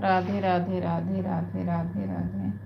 राधे राधे राधे राधे राधे राधे।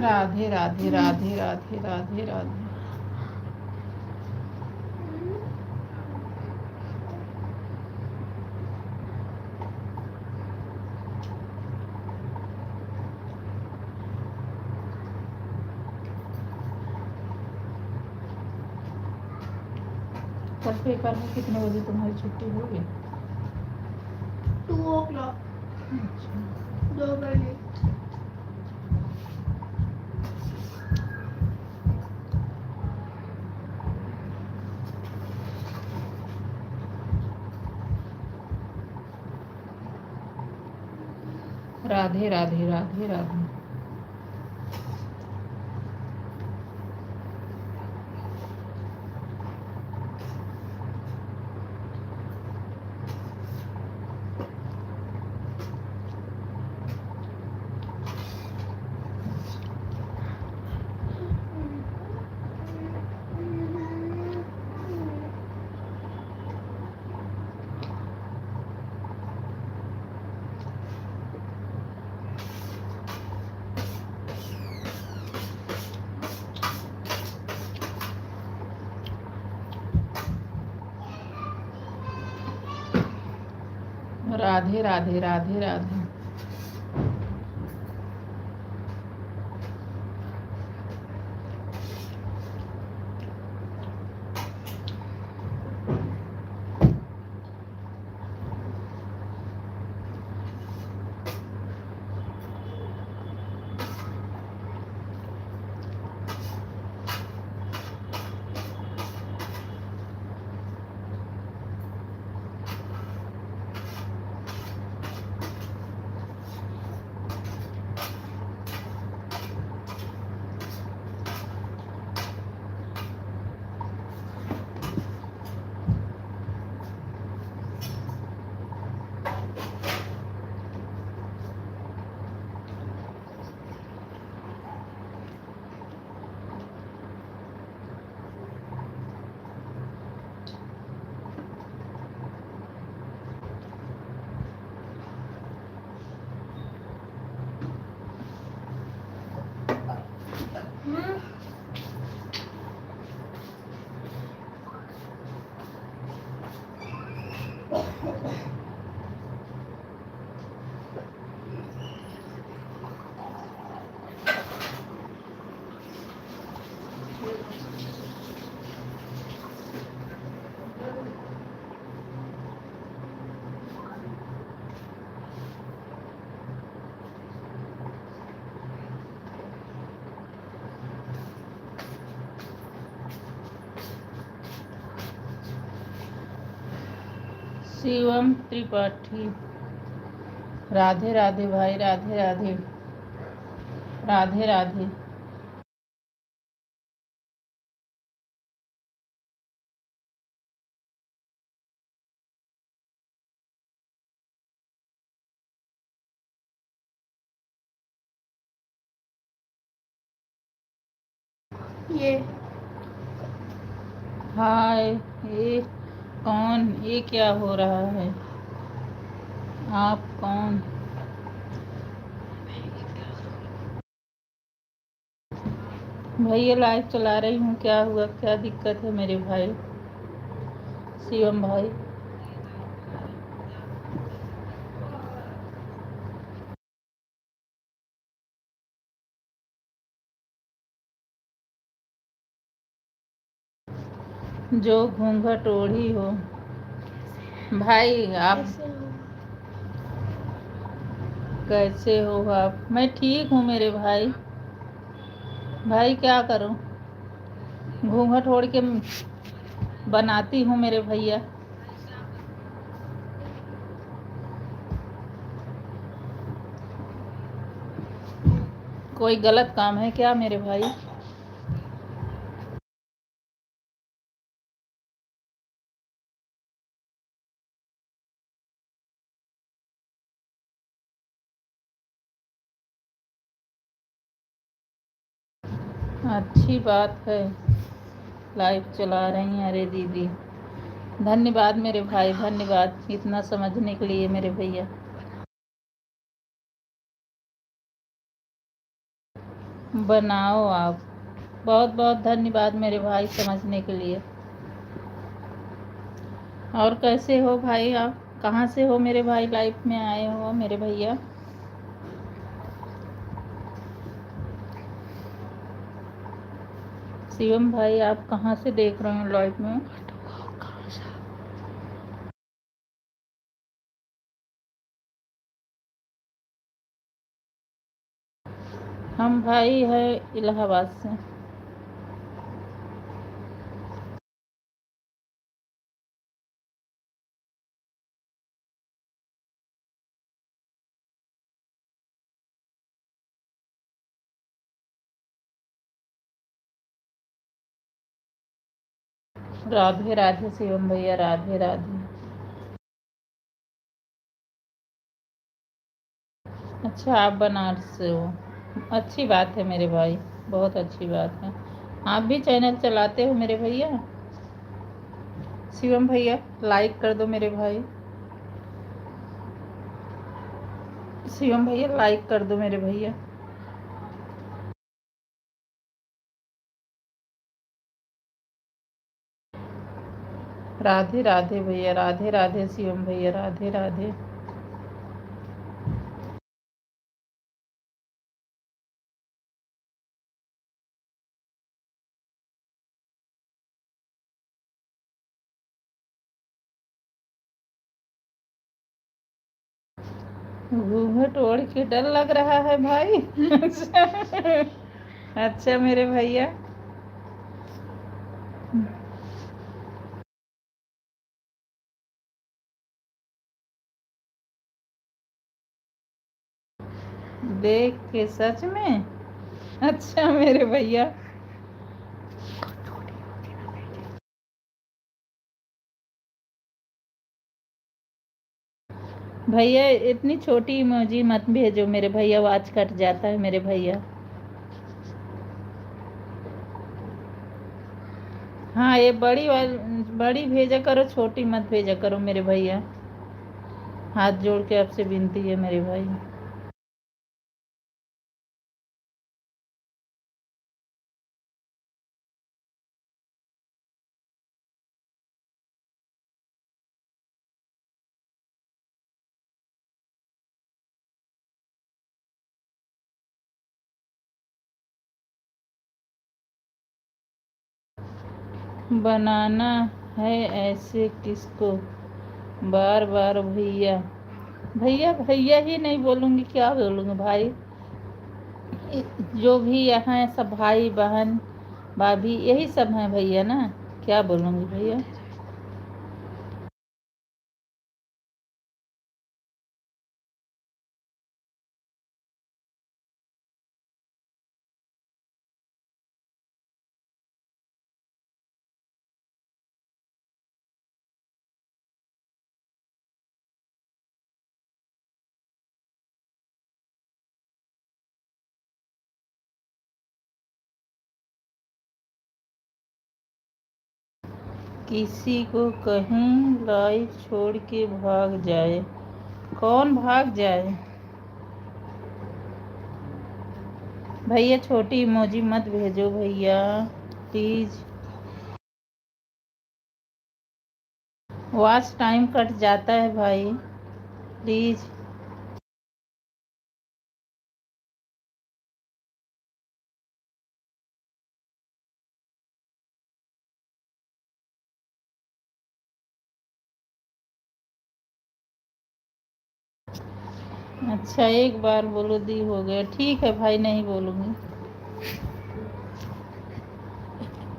राधे राधे राधे राधे राधे राधे। कल पेपर में कितने बजे तुम्हारी छुट्टी होगी? 2 o'clock, अच्छा। 2 बजे। राधे राधे राधे राधे। राधे राधे राधे राधे। शिवम त्रिपाठी। राधे राधे भाई, राधे राधे राधे राधे। ये हाय, ये कौन? ये क्या हो रहा है? आप कौन? भाई ये लाइव चला रही हूँ, क्या हुआ? क्या दिक्कत है मेरे भाई शिवम भाई? जो घूंघट ओढ़ी हो भाई आप कैसे हो? आप? मैं ठीक हूँ मेरे भाई। भाई क्या करूँ, घूंघट ओढ़ के बनाती हूँ मेरे भैया। कोई गलत काम है क्या मेरे भाई? अच्छी बात है, लाइव चला रही हैं। अरे दीदी धन्यवाद मेरे भाई, धन्यवाद इतना समझने के लिए मेरे भैया। बनाओ आप। बहुत बहुत धन्यवाद मेरे भाई समझने के लिए। और कैसे हो भाई आप? कहाँ से हो मेरे भाई? लाइफ में आए हो मेरे भैया? शिवम भाई आप कहाँ से देख रहे हो लाइव में? हम भाई है इलाहाबाद से। राधे राधे शिवम भैया, राधे राधे। अच्छा आप बनारस से हो, अच्छी बात है मेरे भाई, बहुत अच्छी बात है। आप भी चैनल चलाते हो मेरे भैया? शिवम भैया लाइक कर दो मेरे भाई। शिवम भैया लाइक कर दो मेरे भैया। राधे राधे भैया, राधे राधे शिवम भैया, राधे राधे। घूंघट ओढ़ के डर लग रहा है भाई। अच्छा मेरे भैया। देख के सच में? अच्छा मेरे भैया। भैया इतनी छोटी इमोजी मत भेजो मेरे भैया, आवाज कट जाता है मेरे भैया। हाँ ये बड़ी वाली बड़ी भेजा करो, छोटी मत भेजा करो मेरे भैया। हाथ जोड़ के आपसे विनती है मेरे भाई। बनाना है ऐसे किसको बार बार भैया? भैया भैया ही नहीं बोलूँगी, क्या बोलूँगी भाई? जो भी यहाँ है सब भाई बहन भाभी यही सब हैं भैया ना, क्या बोलूँगी भैया? किसी को कहीं लाइफ छोड़ के भाग जाए? कौन भाग जाए? भैया छोटी इमोजी मत भेजो भैया प्लीज। वॉच टाइम कट जाता है भाई प्लीज। अच्छा एक बार बोलो दी हो गया, ठीक है भाई नहीं बोलूँगी।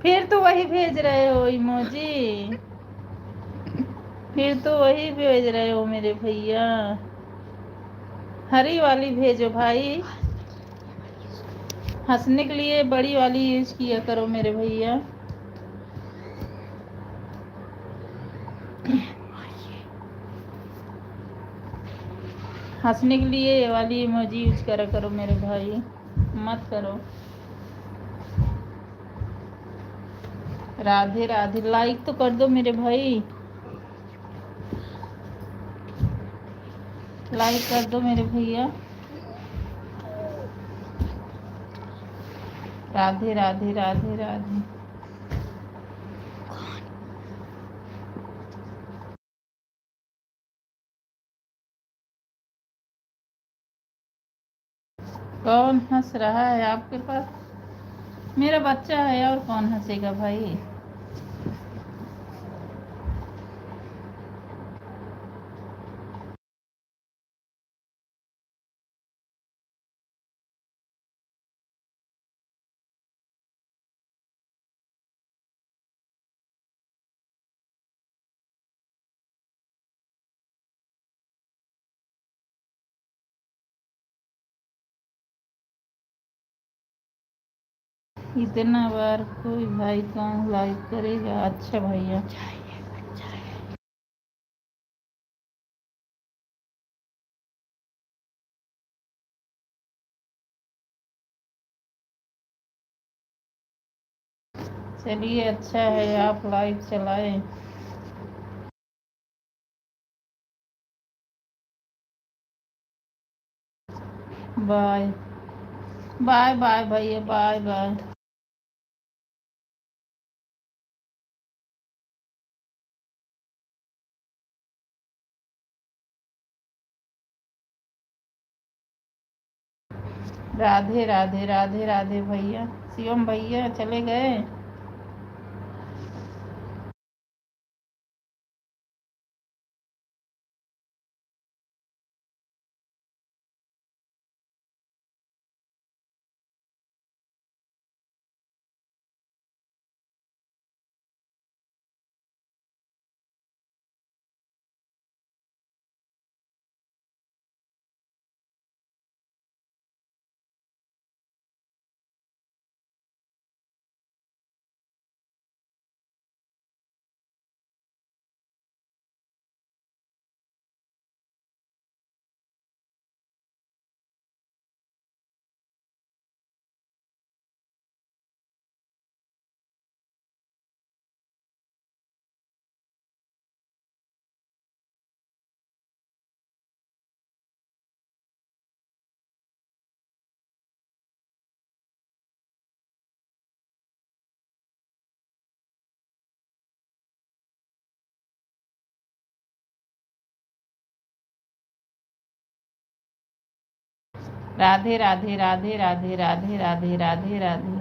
फिर तो वही भेज रहे हो इमोजी, फिर तो वही भेज रहे हो मेरे भैया। हरी वाली भेजो भाई, हंसने के लिए बड़ी वाली यूज किया करो मेरे भैया। हंसने के लिए ये वाली इमोजी यूज करा करो मेरे भाई, मत करो। राधे राधे, लाइक तो कर दो मेरे भाई, लाइक कर दो मेरे भैया। राधे राधे राधे राधे। कौन हंस रहा है आपके पास? मेरा बच्चा है, और कौन हंसेगा भाई? इतना बार कोई भाई कौन लाइक करेगा? अच्छा भैया, चलिए अच्छा है, आप लाइव चलाएं। बाय बाय बाय भैया, बाय बाय। राधे राधे राधे राधे भैया। शिवम भैया चले गए? राधे राधे राधे राधे राधे राधे राधे राधे।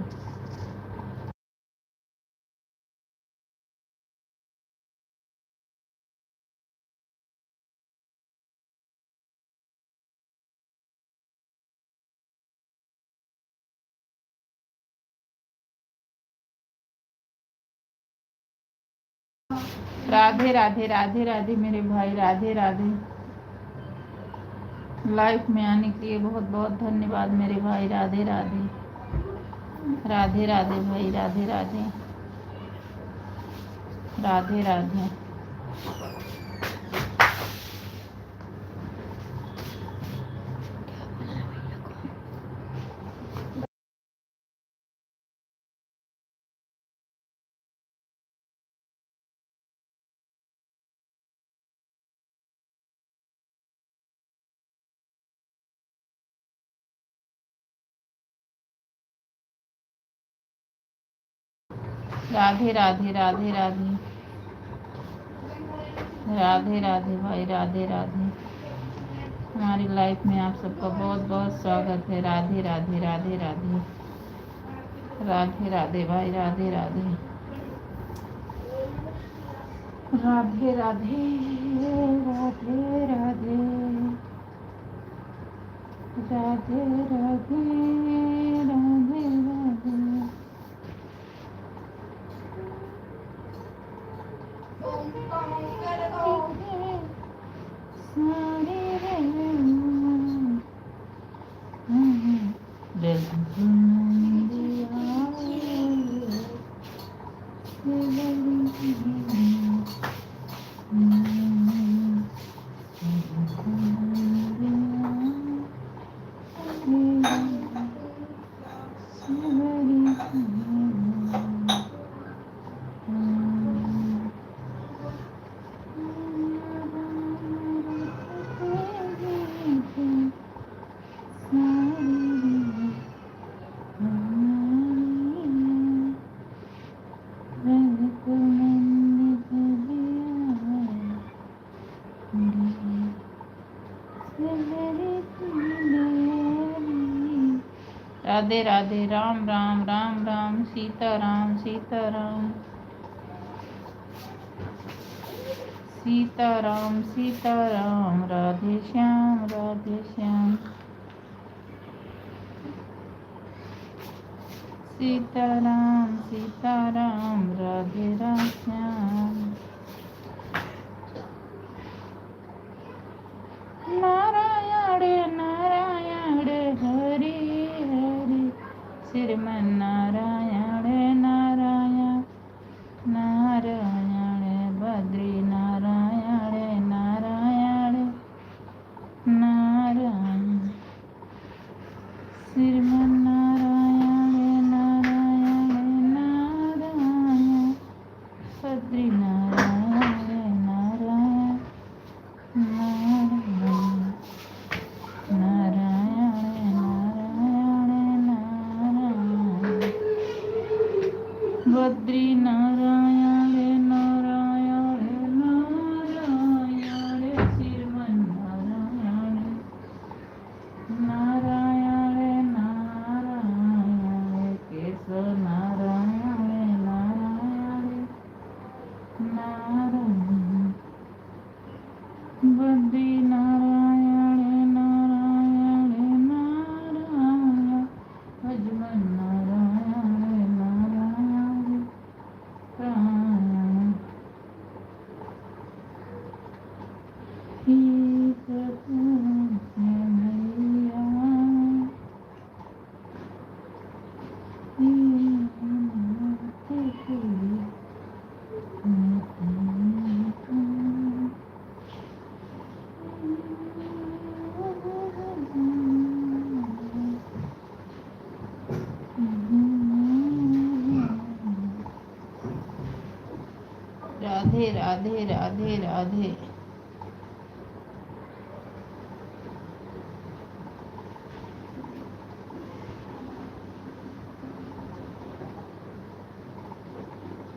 राधे राधे राधे राधे मेरे भाई, राधे राधे। लाइफ में आने के लिए बहुत बहुत धन्यवाद मेरे भाई, राधे राधे राधे राधे भाई, राधे राधे राधे राधे। राधे राधे राधे राधे राधे राधे भाई, राधे राधे। हमारी लाइफ में आप सबका बहुत बहुत स्वागत है। राधे राधे राधे राधे राधे राधे भाई, राधे राधे राधे राधे राधे राधे राधे राधे राधे राधे। राधे राधे। राम राम राम राम, सीताराम सीताराम, सीताराम सीताराम, राधे श्याम राधे श्याम, सीताराम सीताराम, राधे राम श्याम। नारायण नारायण हरि हरि, श्रीमन नारायण नारायण नारायण, बद्री नारायण नारायण नारायण, श्रीमन नारायण नारायण नारायण, बद्री नारायण नारायण नारायण, नारायण नारायण नारायण, बद्री नारायण नारायण नारायण, श्रीमन नारायण नारायण नारायण, केशव नारायण नारायण नारायण, बद्री नारायण नारायण नारायण, अजमन नारायण नारायण नारायण, हे प्रभु मैया, राधे राधे राधे राधे।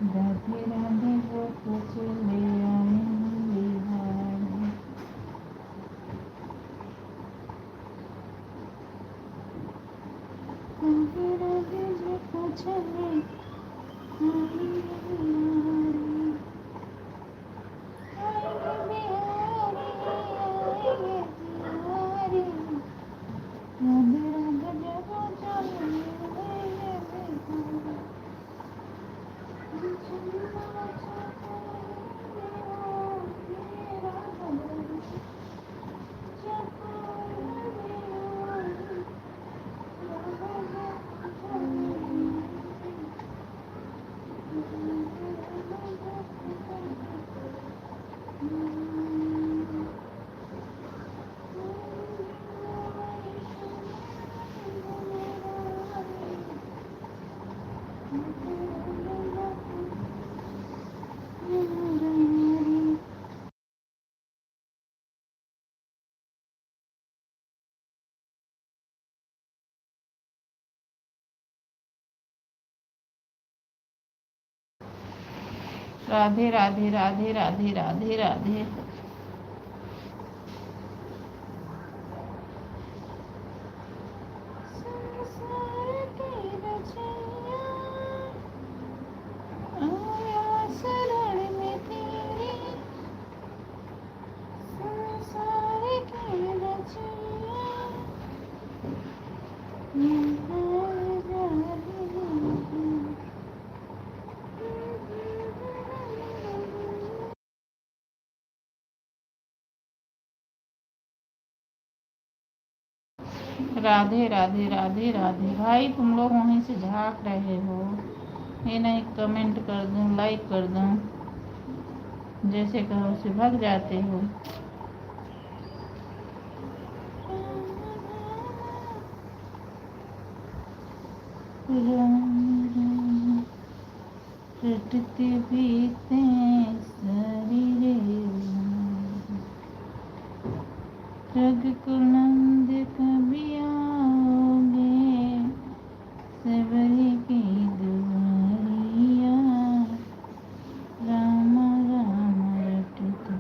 राधे राधे वो कुछ ले आए बिहारी, राधे राधे वो कुछ ले आए बिहारी, आएंगे बिहारी आएंगे बिहारी, राधे राधे जब चले बिहारी। राधे राधे राधे राधे राधे राधे। संसार की रचैया आया शरण में तेरी, संसार की रचैया राधे राधे राधे राधे। भाई तुम लोग वहीं से झाँक रहे हो, ये नहीं कमेंट कर दूं, लाइक कर दूं, जैसे कहो से भाग जाते हो। रटते पीते शरीरे, रघुकुलंद कभी आओगे, सबरी की दुआरिया, राम राम रटते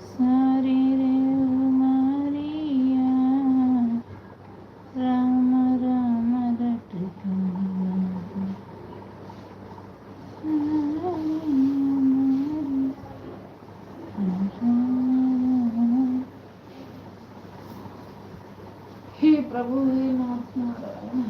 सारी रे मारिया, प्रभु हे नाथ नारायण।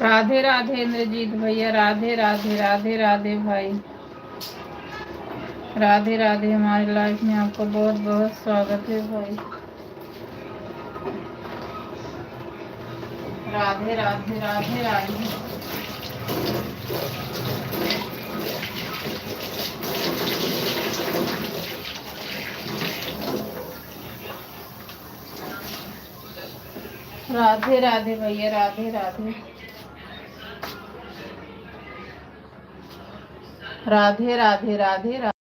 राधे राधे इंद्रजीत भैया, राधे राधे राधे राधे भाई, राधे राधे। हमारी लाइफ में आपका बहुत बहुत स्वागत है भाई। राधे राधे राधे राधे। राधे राधे भैया, राधे राधे राधे राधे राधे राधे।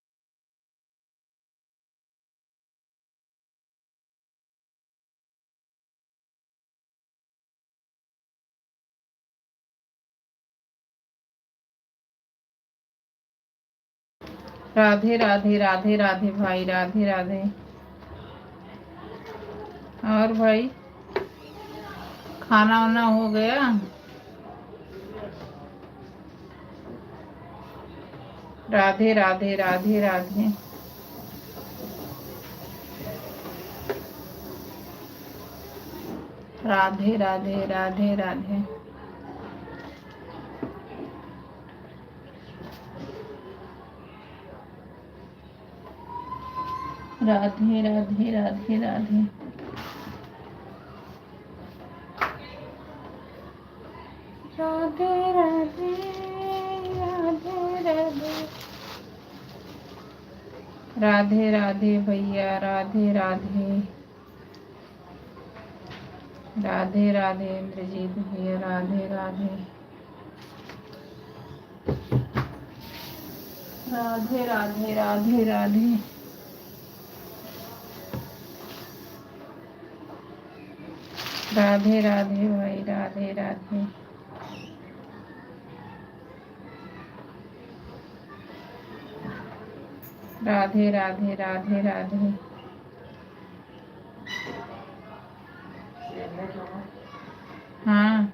राधे राधे राधे राधे भाई, राधे राधे। और भाई खाना वाना हो गया? राधे राधे राधे राधे। राधे राधे राधे राधे। राधे राधे राधे राधे। राधे राधे राधे राधे। राधे राधे भैया, राधे राधे राधे राधे इंद्रजीत भैया, राधे राधे राधे राधे राधे राधे। राधे राधे भाई, राधे राधे। राधे राधे राधे राधे। हाँ।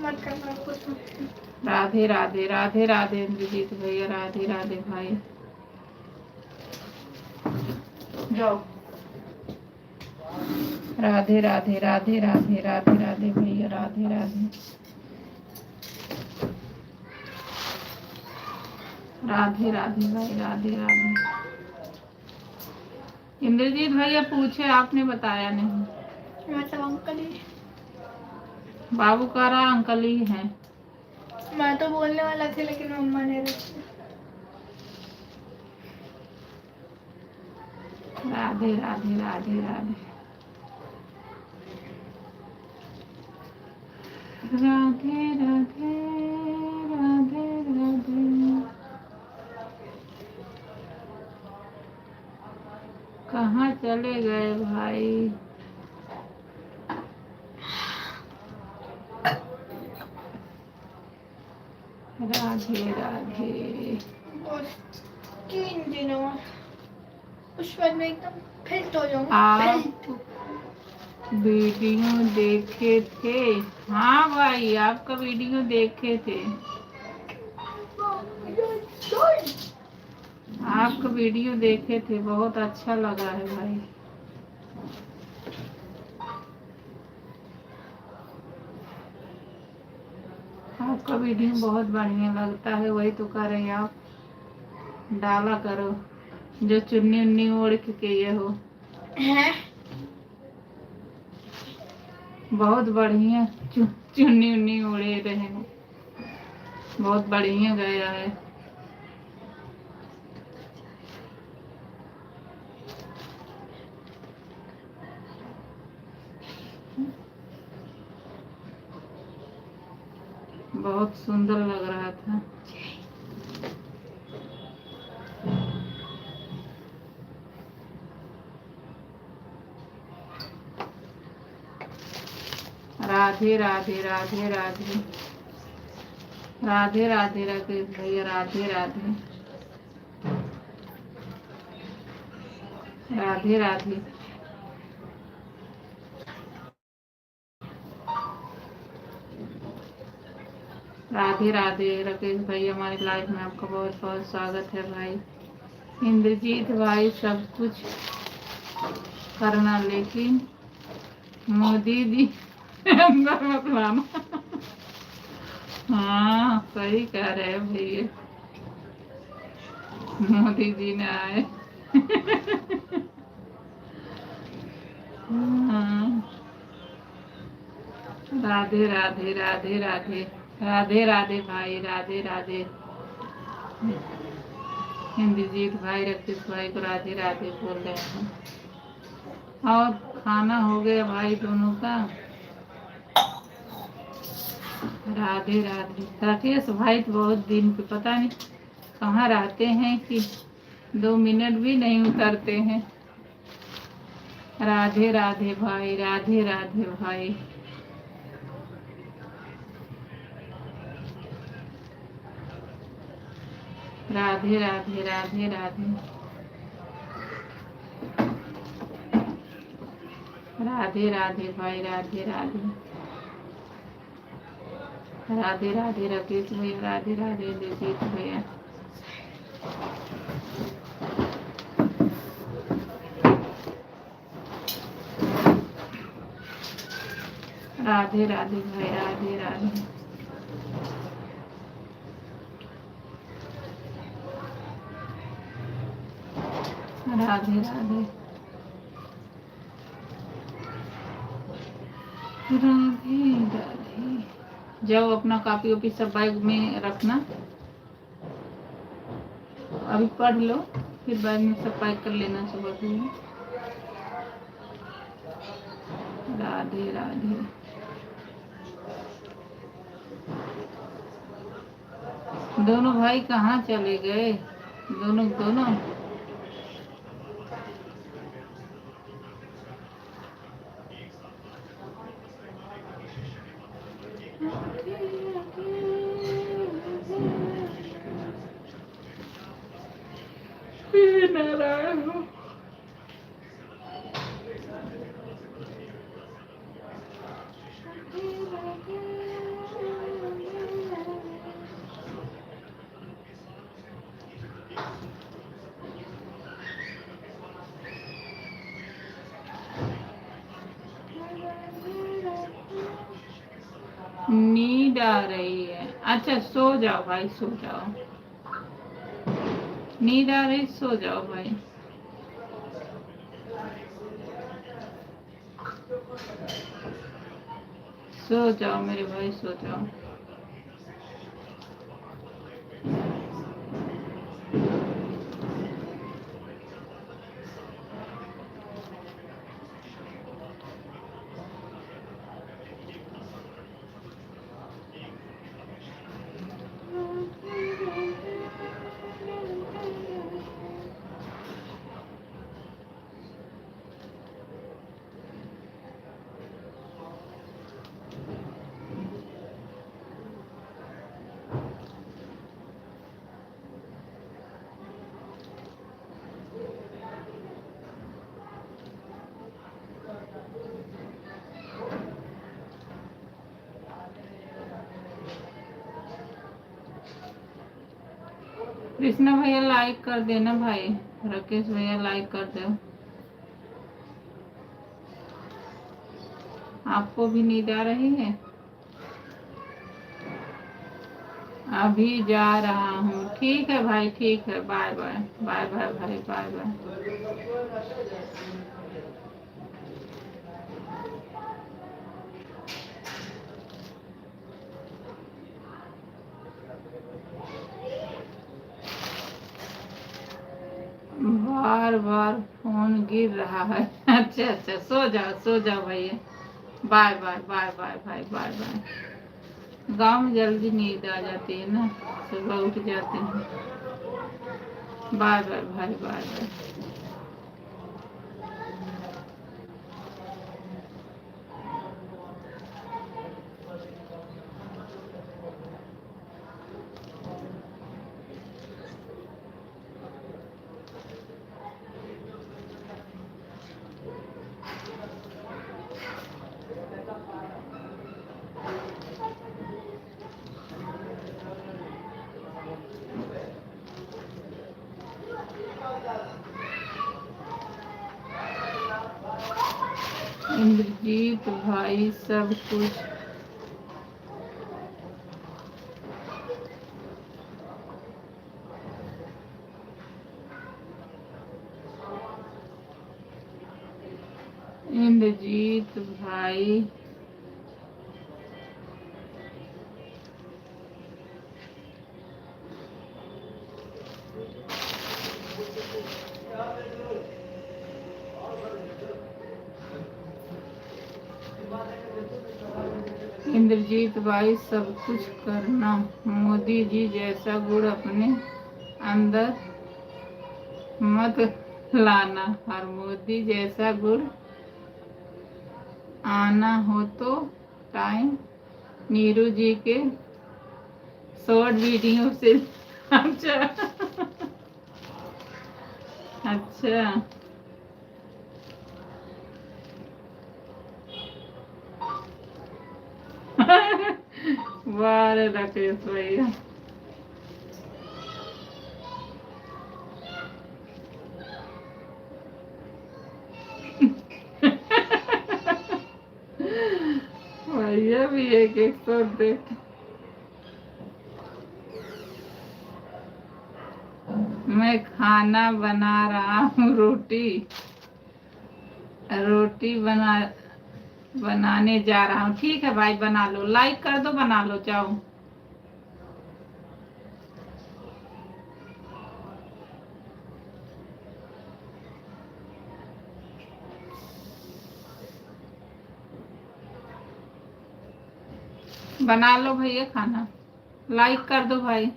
मत कर, मैं कुछ मत। राधे राधे राधे राधे इंद्रजीत भैया, राधे राधे भाई, जाओ। राधे राधे राधे राधे राधे राधे भैया, राधे राधे राधे राधे भाई, राधे राधे। इंद्रजीत भैया पूछे, आपने बताया नहीं। मतलब अंकल ही, बाबू कह रहा अंकल ही है। मैं तो बोलने वाला थी लेकिन मम्मा ने रखी। राधे राधे राधे राधे राधे राधे राधे राधे। कहाँ चले गए भाई? राधे राधे। बस 3 दिनों में उस बाद में एकदम फिट हो जाऊंगा। आप वीडियो देखे थे? हाँ भाई, आपका वीडियो देखे थे। आपका वीडियो देखे थे, बहुत अच्छा लगा है भाई। आपका वीडियो बहुत बढ़िया लगता है, वही तो कह रहे हैं आप डाला करो, जो चुन्नी उन्नी ओढ़ के ये हो। हैं? बहुत बढ़िया चुन्नी उन्नी ओढ़े रहे हो, बहुत बढ़िया गया है। बहुत सुंदर लग रहा था। राधे राधे राधे राधे राधे राधे राधे भैया, राधे राधे राधे राधे। राधे राधे राकेश भाई, हमारी लाइफ में आपका बहुत बहुत स्वागत है भाई। इंद्रजीत भाई, सब कुछ करना लेकिन मोदी जी अंदर मत लाना। हाँ सही कह रहे हैं भैया, मोदी जी ने आए। हाँ। राधे राधे राधे राधे राधे राधे भाई, राधे राधे। इंद्रजीत भाई राकेश भाई को राधे राधे बोल रहे हैं। और खाना हो गया भाई दोनों का। राधे राधे। राकेश भाई तो बहुत दिन पे पता नहीं कहाँ रहते हैं कि 2 मिनट भी नहीं उतरते हैं। राधे राधे भाई, राधे राधे भाई। राधे राधे राधे राधे राधे राधे भाई, राधे राधे राधे राधे राकेश भैया, राधे राधे दिलजीत भैया। राधे राधे भाई, राधे राधे राधे राधे राधे राधे। जाओ अपना कॉपी ओपी सब बैग में रखना, अभी पढ़ लो, फिर बैग में सब पैक कर लेना सुबह के लिए। राधे राधे। दोनों भाई कहाँ चले गए? दोनों दोनों नारायण हो। नींद आ रही है। अच्छा सो जाओ भाई, सो जाओ। नींद आ रही, सो जाओ भाई। सो जाओ मेरे भाई, सो जाओ। कृष्णा भैया लाइक कर देना भाई। राकेश भैया लाइक कर दो। आपको भी नींद आ रही है? अभी जा रहा हूँ। ठीक है भाई, ठीक है। बाय बाय, बाय बाय भाई, बाय बाय। बार बार फोन गिर रहा है। अच्छा अच्छा, सो जाओ, सो जाओ भैया। बाय बाय, बाय बाय भाई, बाय बाय। गांव में जल्दी नींद आ जाती है ना, सुबह उठ जाते हैं। बाय बाय भाई, बाय बाय। इंद्रजीत भाई सब कुछ इंद्रजीत भाई इंद्रजीत भाई सब कुछ करना। मोदी जी जैसा गुड़ अपने अंदर मत लाना, और मोदी जैसा गुड़ आना हो तो टाइम नीरू जी के शॉर्ट वीडियो से। अच्छा अच्छा। वाह रे राकेश भैया। भैया भी एक एक सौ देख। मैं खाना बना रहा हूँ, रोटी रोटी बनाने जा रहा हूँ। ठीक है भाई, बना लो, लाइक कर दो, बना लो, जाओ। बना लो भैया खाना, लाइक कर दो भाई।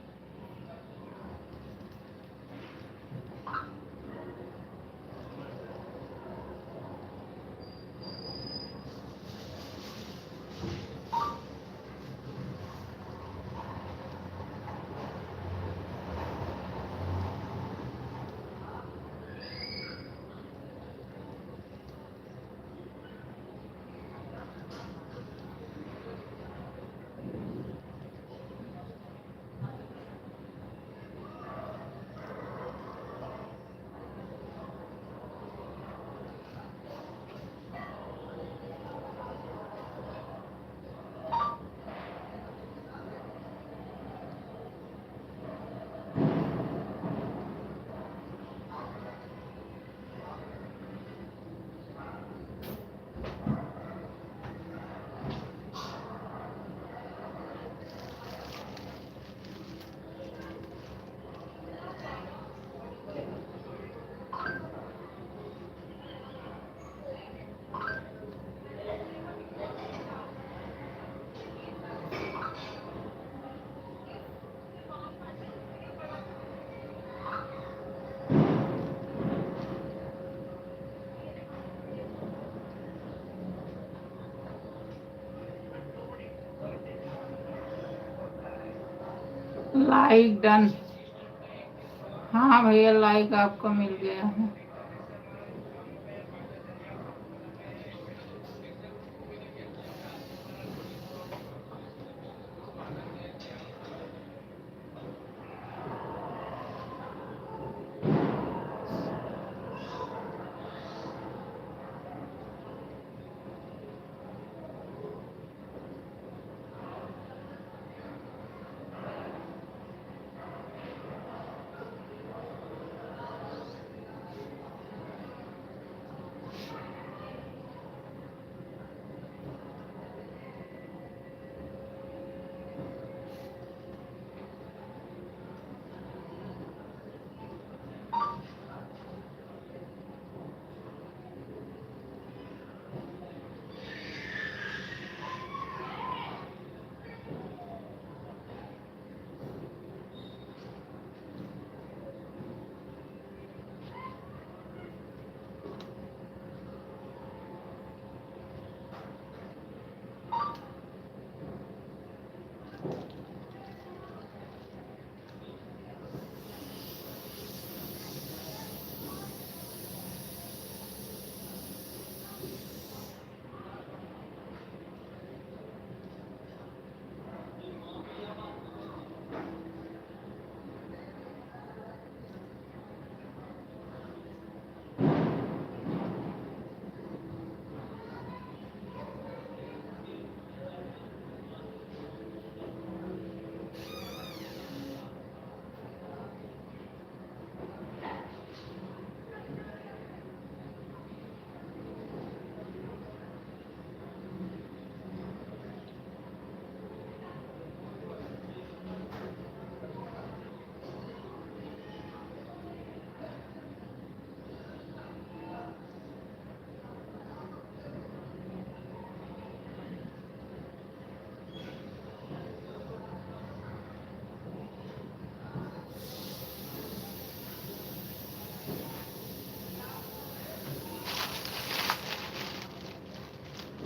Like done. हाँ भैया, लाइक आपको मिल गया है।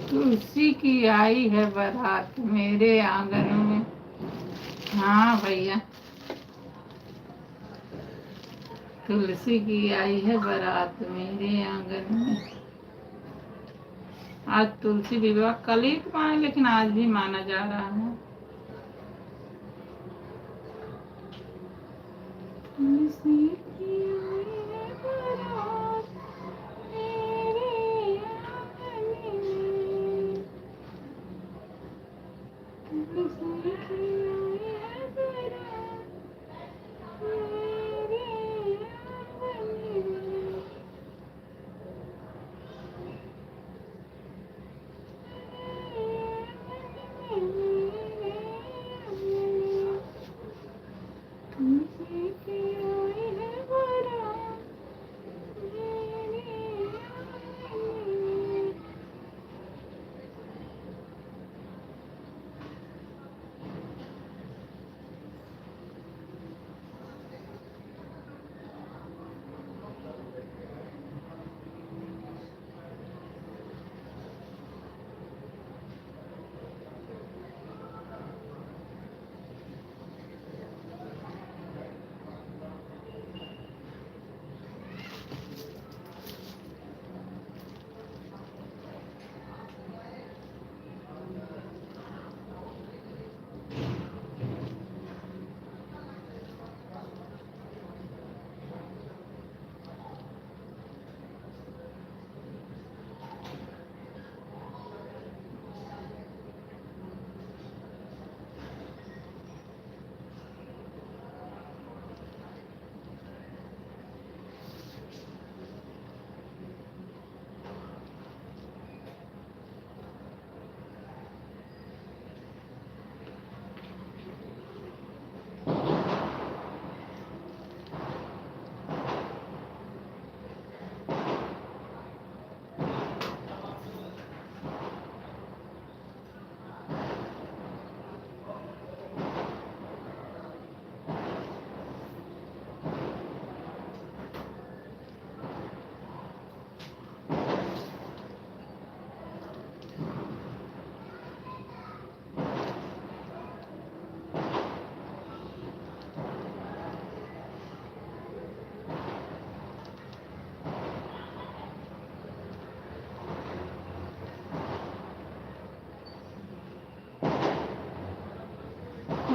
तुलसी की आई है बारात मेरे आंगन में। हाँ भैया, तुलसी की आई है बारात मेरे आंगन में। आज तुलसी विवाह कल ही तो माना, लेकिन आज भी माना जा रहा है। तुलसी की आई है बारात मेरे आंगन में। तुलसी की आई है बारात मेरे आंगन में। तुलसी की आई है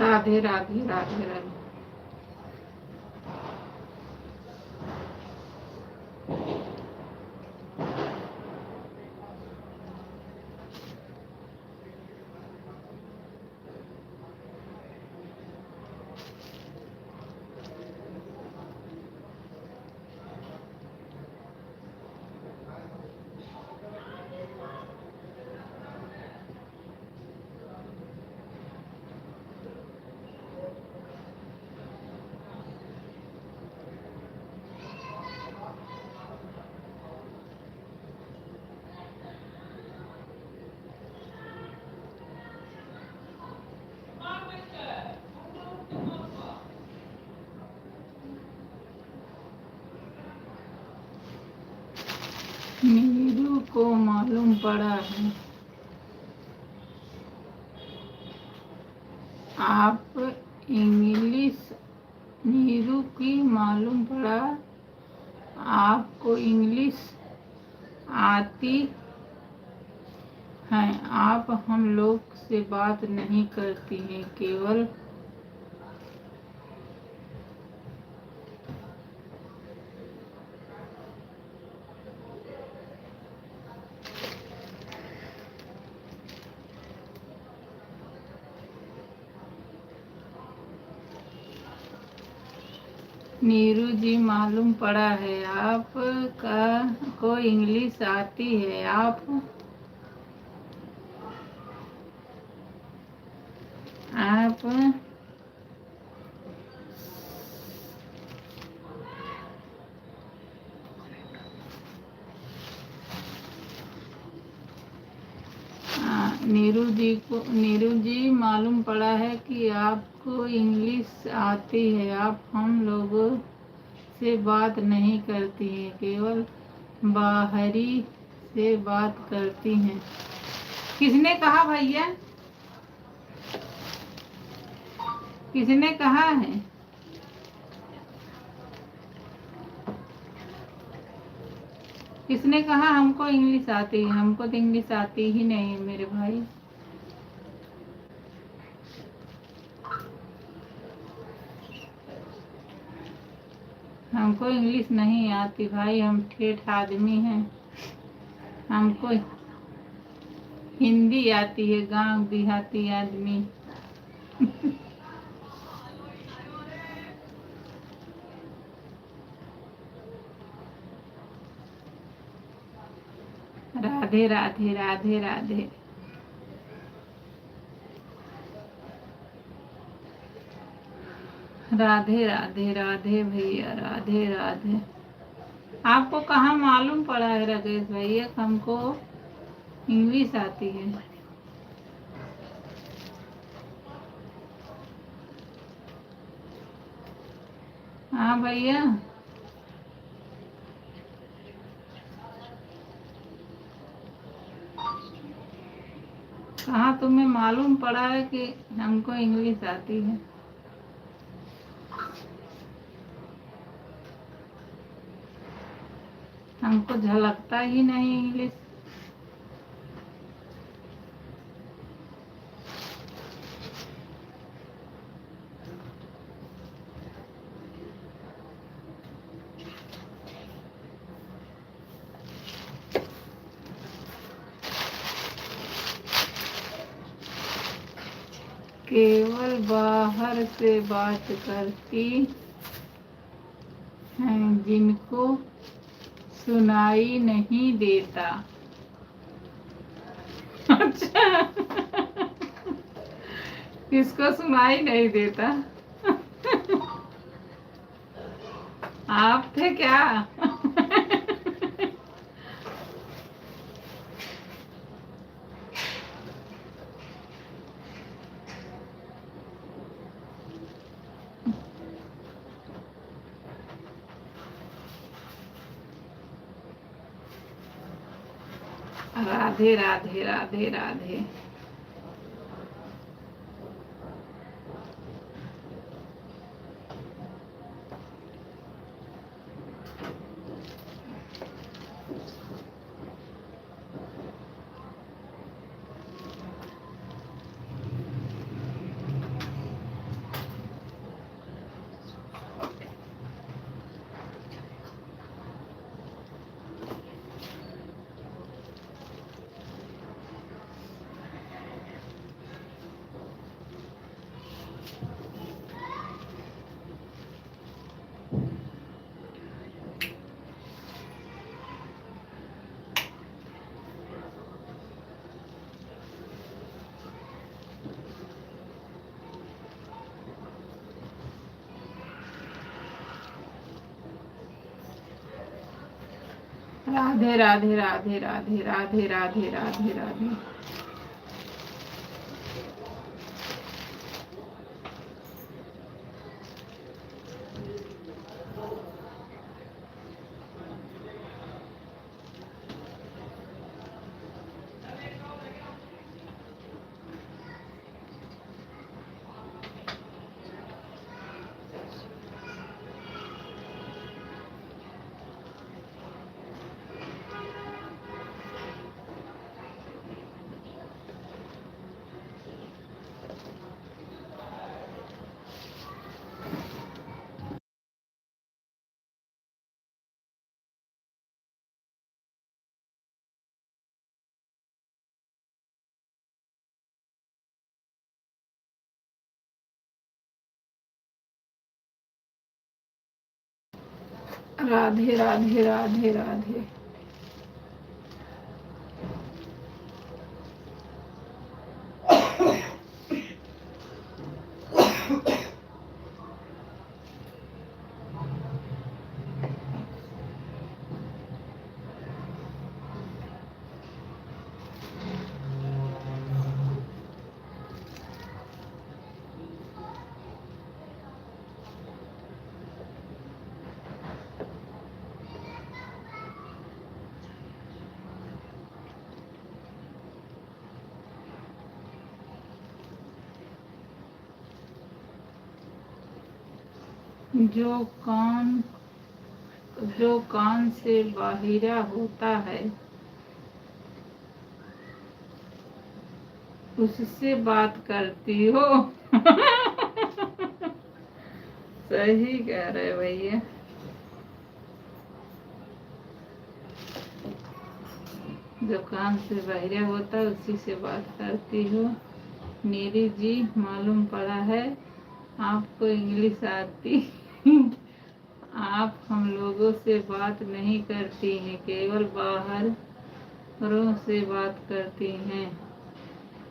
राधे राधे राधे राधे। नीरू को मालूम पड़ा है आप इंग्लिश। नीरू की मालूम पड़ा आपको इंग्लिश आती है। आप हम लोग से बात नहीं करती हैं, केवल नीरू जी मालूम पड़ा है आप को इंग्लिश आती है। आप नीरू जी मालूम पड़ा है कि आपको इंग्लिश आती है। आप हम लोगों से बात नहीं करती हैं, केवल बाहरी से बात करती हैं। किसने कहा भैया? किसने कहा है? किसने कहा हमको इंग्लिश आती है? हमको तो इंग्लिश आती ही नहीं है मेरे भाई। हमको इंग्लिश नहीं आती भाई, हम ठेठ आदमी हैं। हमको हिंदी आती है, गांव देहाती आदमी। राधे राधे राधे राधे। राधे राधे राधे भैया, राधे राधे। आपको कहाँ मालूम पड़ा है राकेश भैया हमको इंग्लिश आती है? हाँ भैया, कहाँ तुम्हें मालूम पड़ा है कि हमको इंग्लिश आती है? हमको झलकता ही नहीं इंग्लिश। केवल बाहर से बात करती हैं, जिनको सुनाई नहीं देता। अच्छा, किसको सुनाई नहीं देता? आप थे क्या? राधे राधे राधे राधे। राधे राधे राधे राधे राधे राधे राधे राधे। राधे राधे राधे राधे। जो कान से बाहिरा होता है उससे बात करती हो। सही कह रहे भैया। जो कान से बाहिरा होता है उसी से बात करती हो। मेरी जी मालूम पड़ा है आपको इंग्लिश आती। आप हम लोगों से बात नहीं करती हैं, केवल बाहरों से बात करती हैं।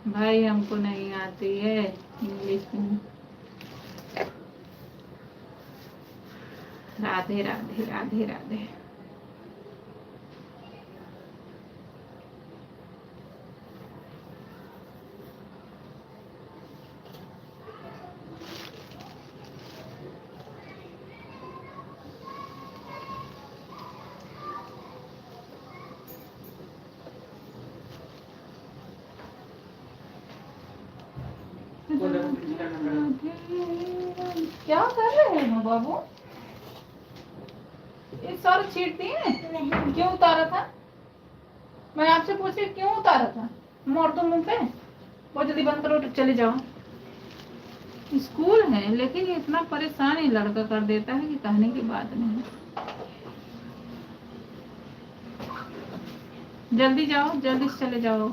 भाई हमको नहीं आती है इंग्लिश में। राधे राधे राधे राधे। क्या कर रहे हो बाबू? ये सारा छीट दिए? नहीं। क्यों उतारा था? मैं आपसे पूछी क्यों उतारा था? मोड़ दो मुंह पे। बहुत जल्दी बंद करो, चले जाओ। स्कूल है लेकिन ये इतना परेशान ही लड़का कर देता है कि कहने की बात नहीं। जल्दी जाओ, जल्दी से चले जाओ।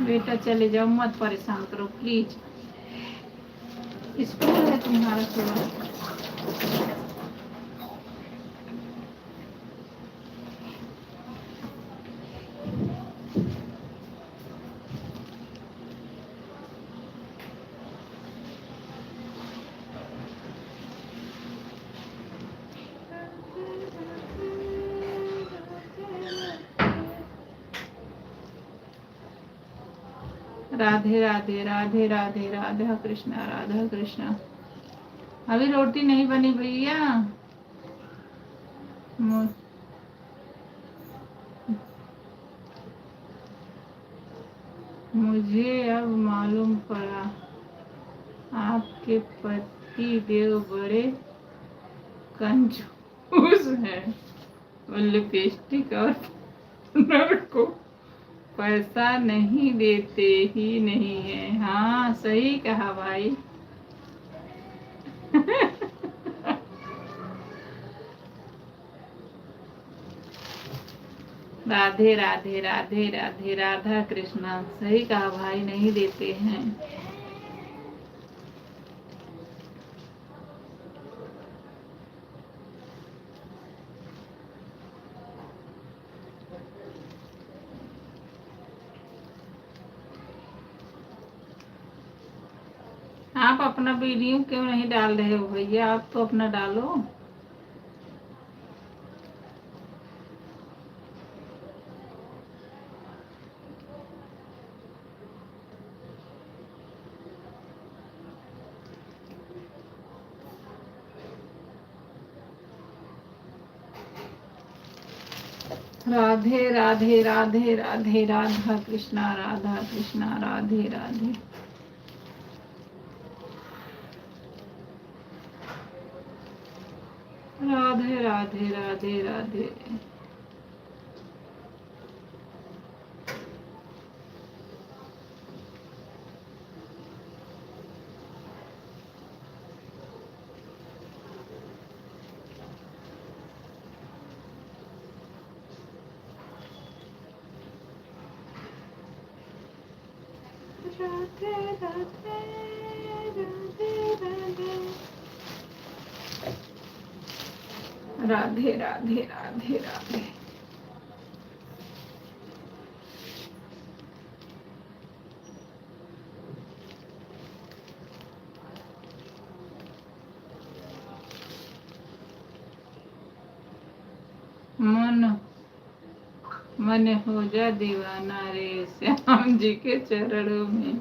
बेटा चले जाओ, मत परेशान करो प्लीज। स्कूल है तुम्हारा सुबह। राधे राधे राधे राधे राधा कृष्णा राधा कृष्णा। अभी रोटी नहीं बनी भैया। मुझे अब मालूम पड़ा आपके पति देव बड़े कंजूस हैं। वो लिपस्टिक और नर को पैसा नहीं देते ही नहीं है। हाँ सही कहा भाई। राधे राधे राधे राधे राधा कृष्णा। सही कहा भाई, नहीं देते हैं। आप अपना वीडियो क्यों नहीं डाल रहे हो भैया? आप तो अपना डालो। राधे राधे राधे राधे, राधा कृष्णा राधे राधे। राधे राधे राधे राधे। राधे राधे राधे राधे राधे राधे। मन हो जा दीवाना रे श्याम जी के चरणों में।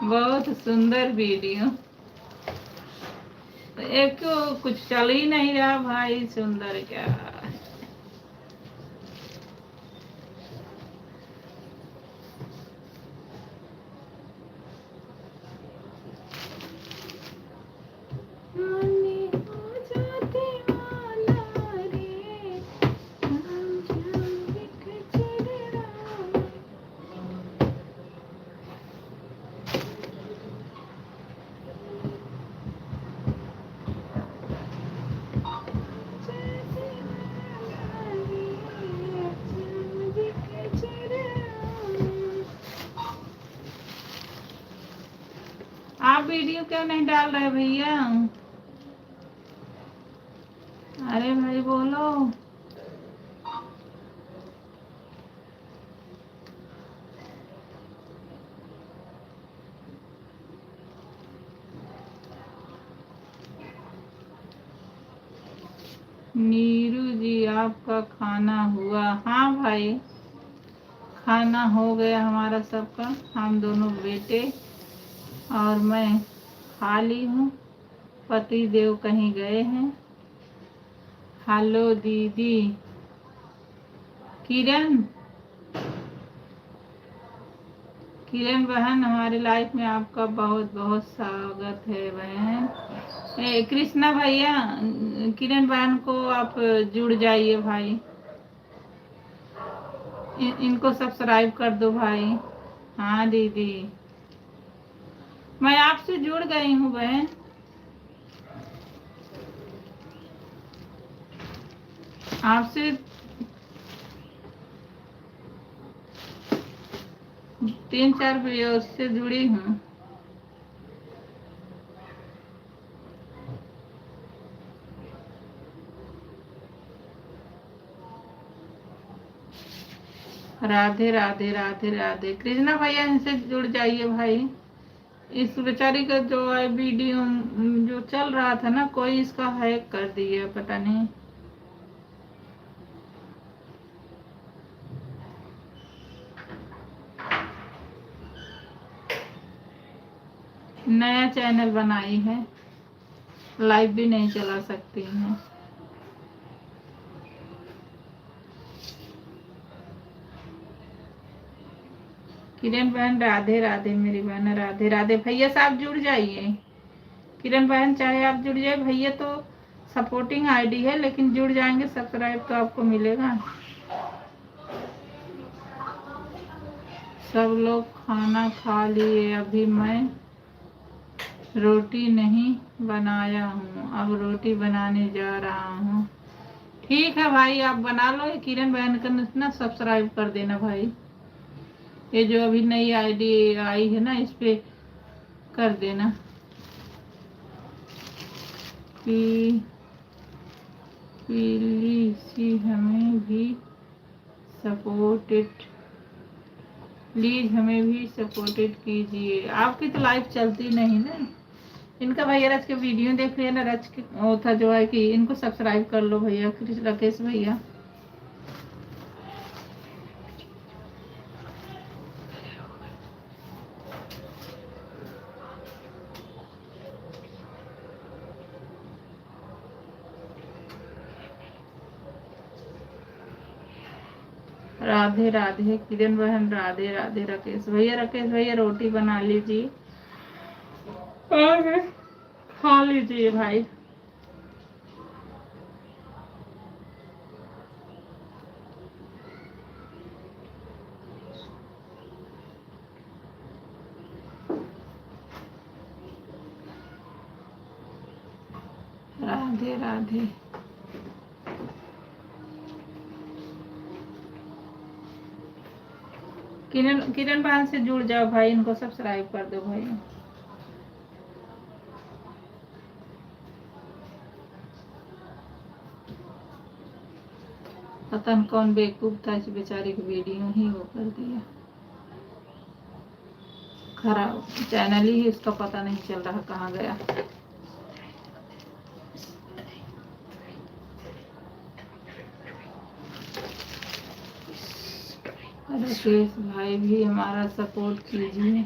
बहुत सुंदर वीडियो। एक तो कुछ चल ही नहीं रहा भाई, सुंदर क्या। आप वीडियो क्यों नहीं डाल रहे भैया? अरे भाई बोलो। नीरू जी आपका खाना हुआ? हाँ भाई, खाना हो गया हमारा सबका। हम दोनों बेटे और मैं खाली हूँ। पति देव कहीं गए हैं। हेलो दीदी किरण। किरण बहन, हमारी लाइफ में आपका बहुत बहुत स्वागत है बहन। कृष्णा भैया, किरण बहन को आप जुड़ जाइए भाई। इनको सब्सक्राइब कर दो भाई। हाँ दीदी, मैं आपसे जुड़ गई हूँ बहन। आपसे 3-4 वीडियो से जुड़ी हूँ। राधे राधे राधे राधे। कृष्णा भैया, इनसे जुड़ जाइए भाई। इस बेचारी का जो है वीडियो जो चल रहा था ना, कोई इसका हैक कर दिया, पता नहीं। नया चैनल बनाई है, लाइव भी नहीं चला सकती हैं। किरण बहन राधे राधे, मेरी बहन राधे राधे। भैया साहब जुड़ जाइए। किरण बहन चाहे आप जुड़ जाए, भैया तो सपोर्टिंग आईडी है, लेकिन जुड़ जाएंगे सब्सक्राइब तो आपको मिलेगा। सब लोग खाना खा लिए, अभी मैं रोटी नहीं बनाया हूँ, अब रोटी बनाने जा रहा हूँ। ठीक है भाई, आप बना लो। किरण बहन का ना सब्सक्राइब कर देना भाई। ये जो अभी नई आईडी आई है ना, इस पे कर देना। प्लीज हमें भी सपोर्टेड कीजिए। आपकी तो लाइफ चलती नहीं ना। इनका भैया राज के वीडियो देख लिया ना, राज के वो था जो है कि इनको सब्सक्राइब कर लो भैया, राकेश भैया। राधे राधे किरण बहन, राधे राधे राकेश भैया। राकेश भैया रोटी बना लीजिए और खा लीजिए भाई। राधे राधे। किरण बहन से जुड़ जाओ भाई, इनको सब्सक्राइब कर दो भाई। पता नहीं कौन बेवकूफ था, इस बेचारे की वीडियो ही वो कर दिया खराब। चैनल ही इसका पता नहीं चल रहा कहाँ गया। राकेश भाई भी हमारा सपोर्ट कीजिए।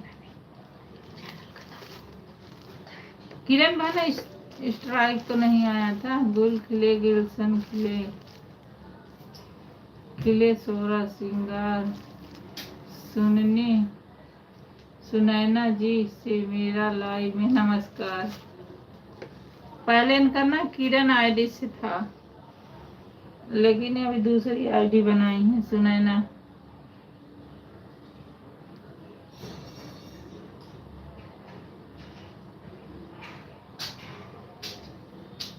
किरण बहन स्ट्राइक तो नहीं आया था। गुल खिले गुलशन खिले खिले सोरा सिंगार सुनैना जी से मेरा लाइव में नमस्कार। पहले इनका ना किरण आईडी से था, लेकिन अभी दूसरी आईडी बनाई है सुनैना।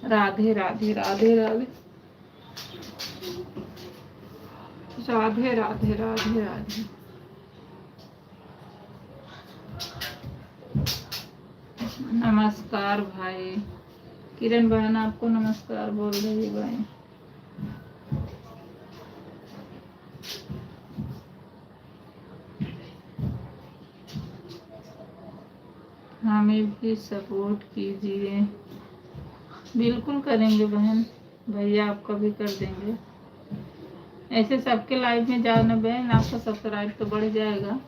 राधे राधे राधे राधे राधे राधे राधे राधे। नमस्कार भाई। किरण बहन आपको नमस्कार बोल रही है भाई। हमें भी सपोर्ट कीजिए। बिल्कुल करेंगे बहन, भैया आपका भी कर देंगे। ऐसे सबके लाइव में जाओ ना बहन, आपका सब्सक्राइब तो बढ़ जाएगा।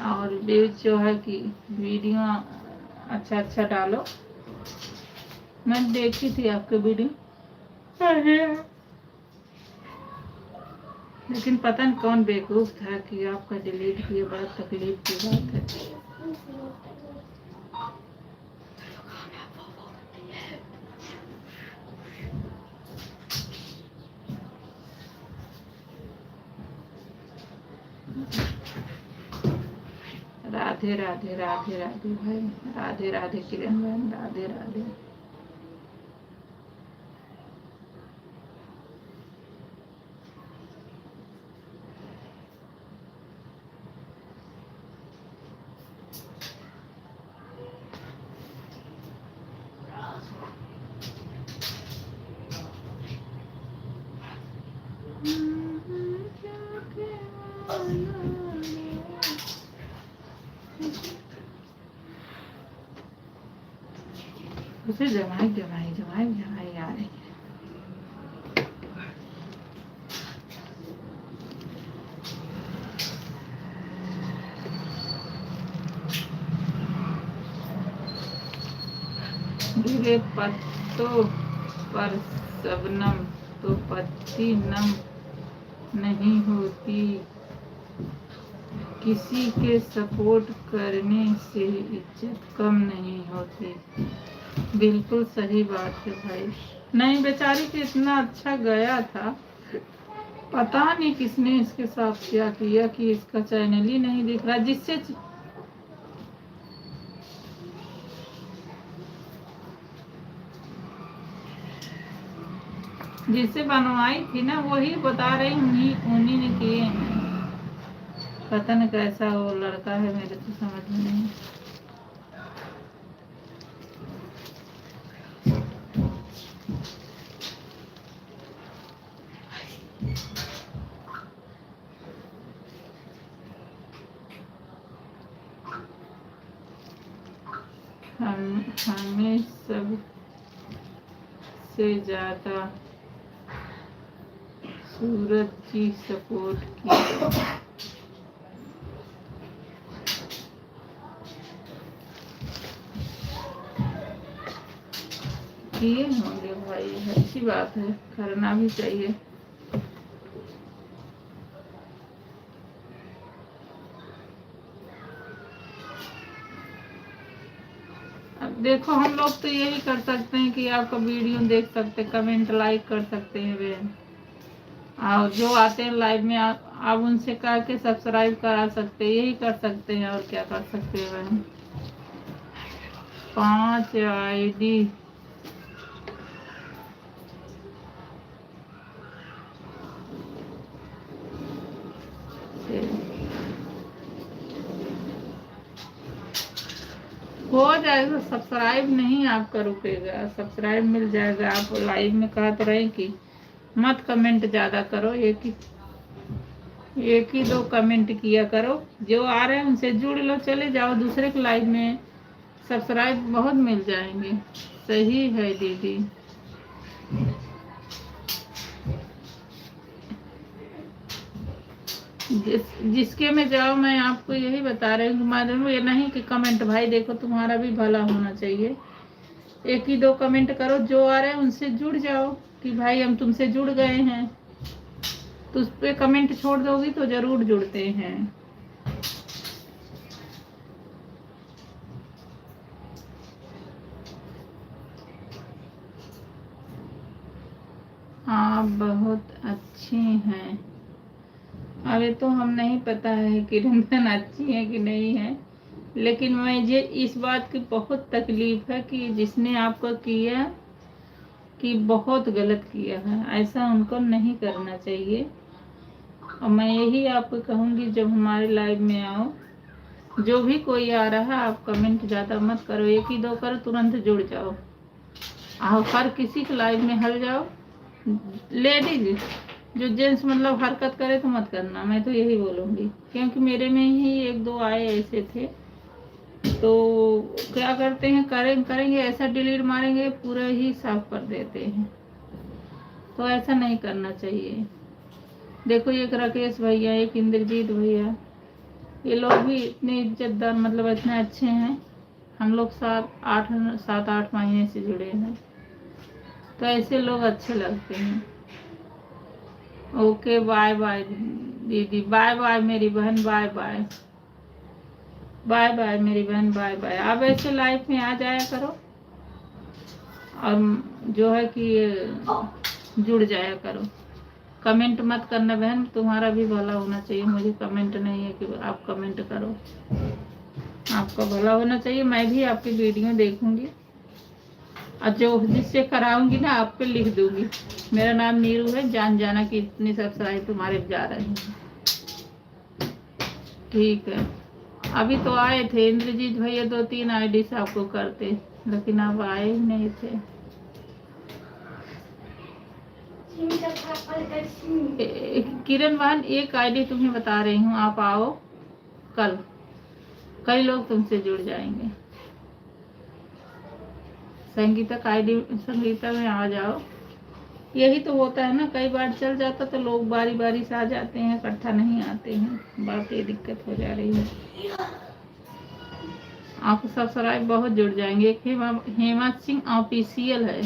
और व्यूज जो है कि वीडियो अच्छा अच्छा डालो। मैं देखी थी आपके वीडियो, लेकिन पता नहीं कौन बेवकूफ था कि आपका डिलीट किया। बड़ा तकलीफ की बात है। राधे राधे राधे राधे भाई। राधे राधे किरण बहन, राधे राधे। उसे जमाई जमाई जमाई जमाई आ रही है। गिरे पत्तों पर शबनम तो पत्ती नम नहीं होती। किसी के सपोर्ट करने से इज्जत कम नहीं होती। बिल्कुल सही बात है भाई। नहीं बेचारी के इतना अच्छा गया था, पता नहीं किसने इसके साथ क्या किया कि इसका चैनल ही नहीं दिख रहा। जिससे बनवाई थी ना वही बता रही, उन्हीं ने किए हैं। पता नहीं कैसा वो लड़का है, मेरे तो समझ में नहीं। हमें सब से ज़्यादा सूरज जी सपोर्ट किए होंगे भाई, अच्छी बात है, करना भी चाहिए। अब देखो हम लोग तो यही कर सकते हैं कि आपका वीडियो देख सकते, कमेंट लाइक कर सकते हैं बहन, और जो आते हैं लाइव में आप उनसे कह के सब्सक्राइब करा सकते हैं, यही कर सकते हैं और क्या कर सकते हैं बहन। 5 आईडी हो जाएगा, सब्सक्राइब नहीं आपका रुकेगा, सब्सक्राइब मिल जाएगा। आप लाइव में कहा तो रहे कि मत कमेंट ज़्यादा करो, एक ही 2 कमेंट किया करो, जो आ रहे हैं उनसे जुड़ लो, चले जाओ दूसरे के लाइव में, सब्सक्राइब बहुत मिल जाएंगे। सही है दीदी। जिसके में जाओ, मैं आपको यही बता रही हूँ मैडम, ये नहीं कि कमेंट, भाई देखो तुम्हारा भी भला होना चाहिए, एक ही 2 कमेंट करो, जो आ रहे हैं उनसे जुड़ जाओ कि भाई हम तुमसे जुड़ गए हैं, तो उस पर कमेंट छोड़ दोगी तो जरूर जुड़ते हैं। आप बहुत अच्छी हैं। अरे तो हम नहीं पता है कि रंजन अच्छी है कि नहीं है, लेकिन मुझे इस बात की बहुत तकलीफ है कि जिसने आपको किया कि बहुत गलत किया है, ऐसा उनको नहीं करना चाहिए। और मैं यही आपको कहूँगी, जब हमारे लाइव में आओ, जो भी कोई आ रहा है आप कमेंट ज़्यादा मत करो, एक ही 2 करो, तुरंत जुड़ जाओ। आप हर किसी के लाइव में हल जाओ, लेडीज जो जेंट्स मतलब हरकत करे तो मत करना, मैं तो यही बोलूँगी, क्योंकि मेरे में ही 1-2 आए ऐसे थे, तो क्या करते हैं, करेंगे ऐसा डिलीट मारेंगे, पूरा ही साफ कर देते हैं, तो ऐसा नहीं करना चाहिए। देखो एक राकेश भैया, एक इंद्रजीत भैया, ये लोग भी इतने इज्जतदार, मतलब इतने अच्छे हैं, हम लोग 7-8 महीने से जुड़े हैं, तो ऐसे लोग अच्छे लगते हैं। ओके बाय बाय दीदी, बाय बाय मेरी बहन, बाय बाय, बाय बाय मेरी बहन, बाय बाय। आप ऐसे लाइफ में आ जाया करो और जो है कि जुड़ जाया करो, कमेंट मत करना बहन, तुम्हारा भी भला होना चाहिए, मुझे कमेंट नहीं है कि आप कमेंट करो, आपका भला होना चाहिए। मैं भी आपकी वीडियो देखूंगी और जो जिससे कराऊंगी ना आप पे लिख दूंगी, मेरा नाम नीरू है, जान जाना कि इतने सब्सक्राइब तुम्हारे जा रहे हैं। ठीक है, अभी तो आए थे इंद्रजीत भैया, 2-3 आईडी से आपको करते, लेकिन आप आए ही नहीं थे। किरण बहन, एक आईडी तुम्हें बता रही हूँ, आप आओ कल, कई लोग तुमसे जुड़ जाएंगे। संगीता का आईडी, संगीता में आ जाओ। यही तो होता है ना, कई बार चल जाता तो लोग बारी बारी से आ जाते हैं, इकट्ठा नहीं आते हैं, बात ये दिक्कत हो जा रही है। आपको सब्सक्राइब बहुत जुड़ जाएंगे। एक हेमा सिंह ऑफिशियल है।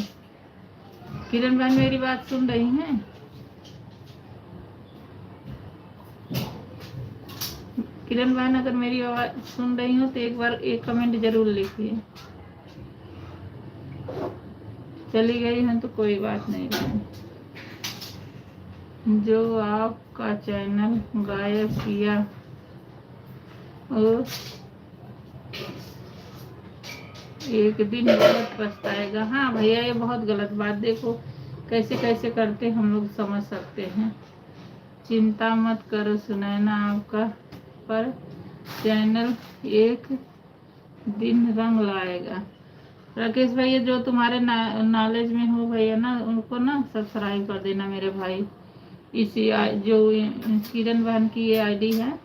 किरण बहन मेरी बात सुन रही हैं? किरण बहन अगर मेरी आवाज सुन रही हो तो एक बार एक कमेंट जरूर लिखिए। चली गई हैं तो कोई बात नहीं बहन। जो आपका चैनल गायब किया और एक दिन बहुत पछताएगा। हाँ भैया, ये बहुत गलत बात, देखो कैसे कैसे करते हम लोग समझ सकते हैं। चिंता मत करो सुनैना, आपका पर चैनल एक दिन रंग लाएगा। राकेश भैया, जो तुम्हारे नॉलेज में हो भैया ना, उनको ना सब्सक्राइब कर देना मेरे भाई। इसी जो किरण बहन की ये आईडी है,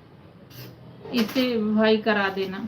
इसे भाई करा देना।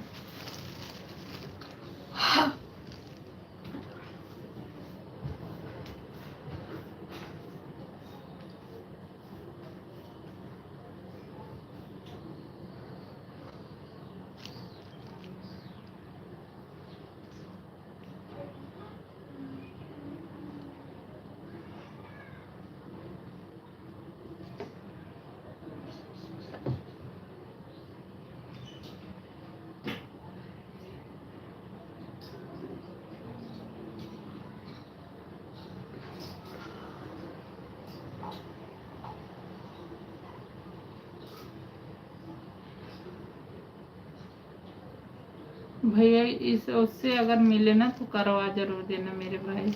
भैया इस उससे अगर मिले ना तो करवा जरूर देना मेरे भाई।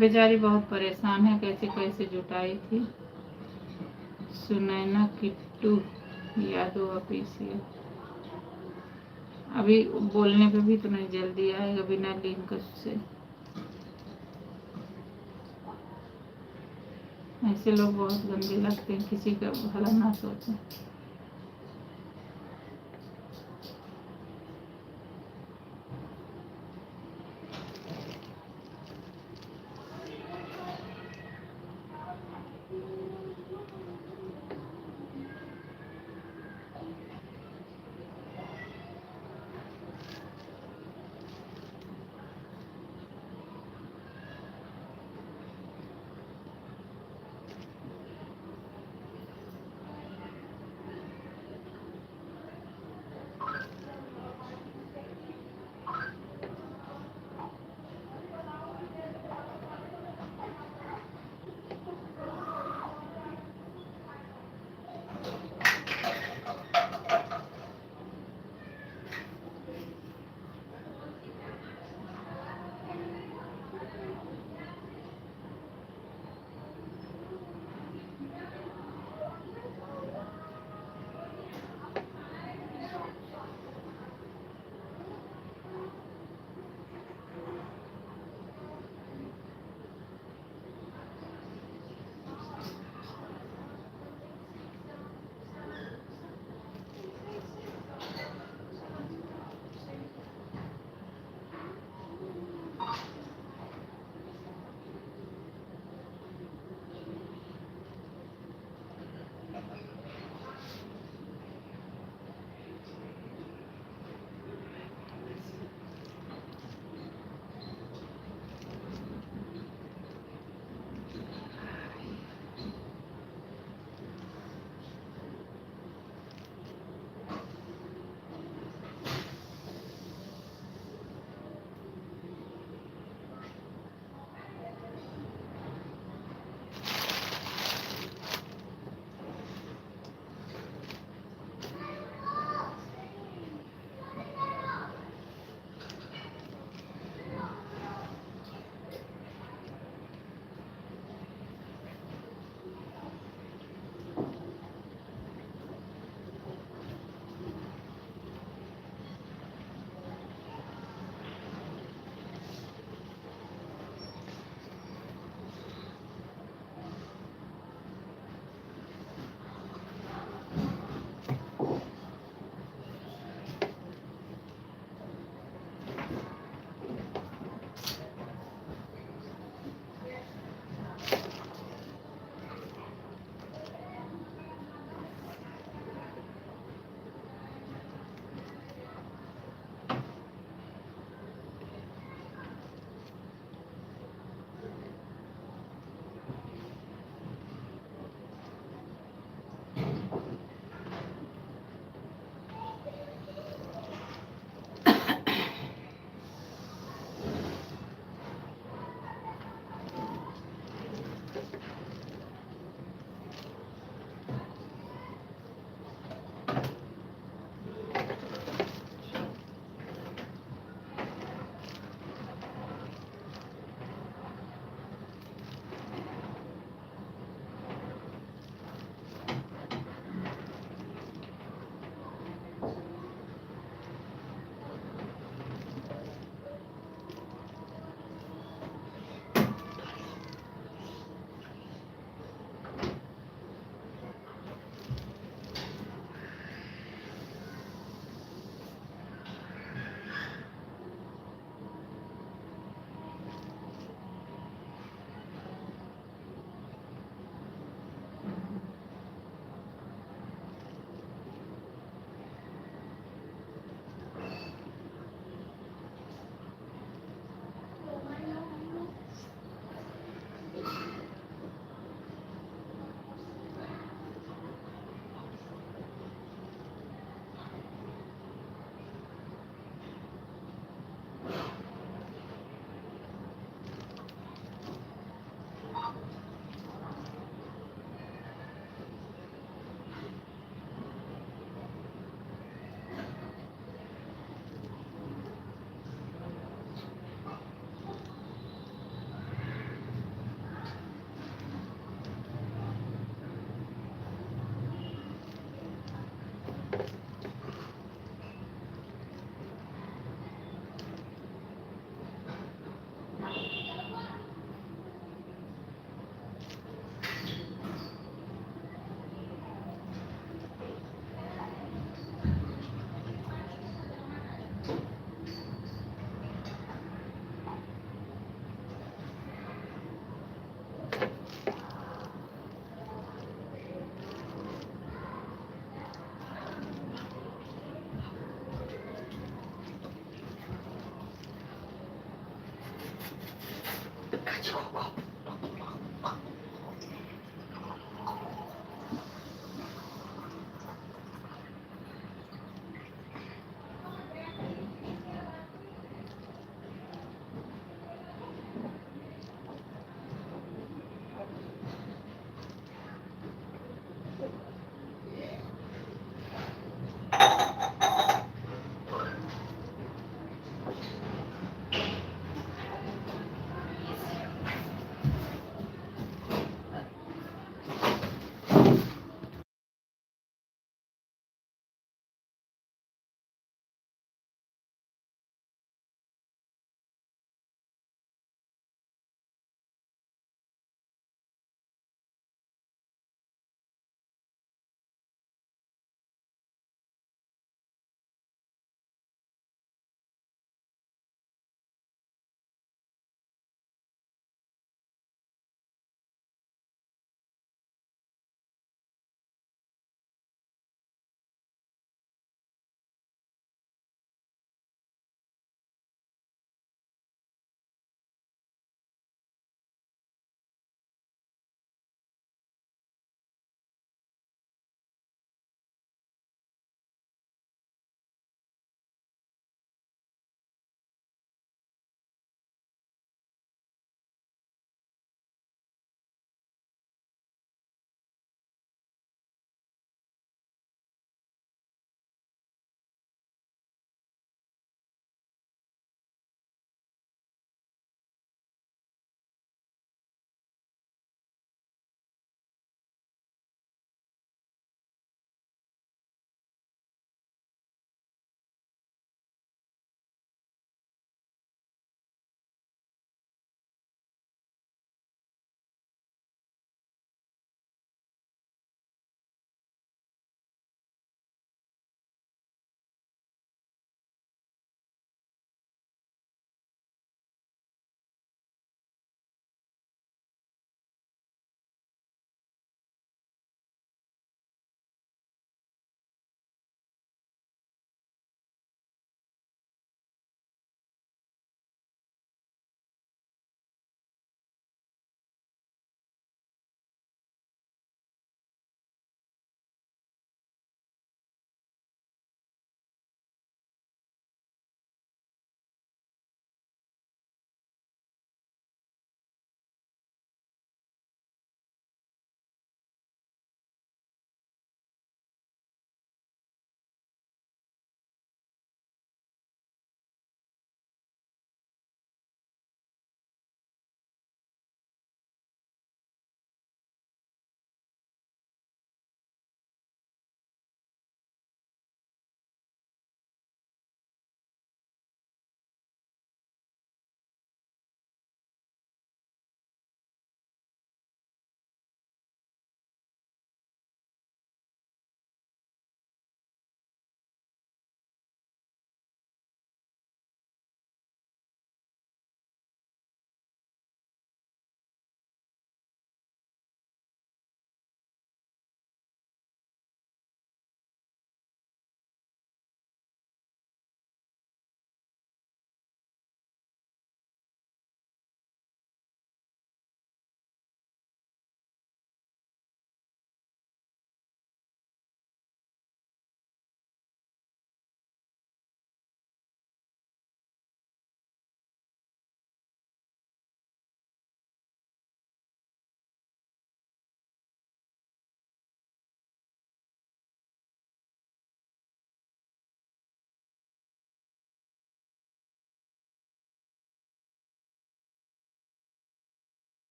बेचारी बहुत परेशान है, कैसे कैसे जुटाई थी। सुनैना किट्टू यादव ऑफिसियल। अभी बोलने पे भी तो नहीं जल्दी आएगा बिना लिंक से। ऐसे लोग बहुत गंदे लगते हैं, किसी का भला ना सोचें।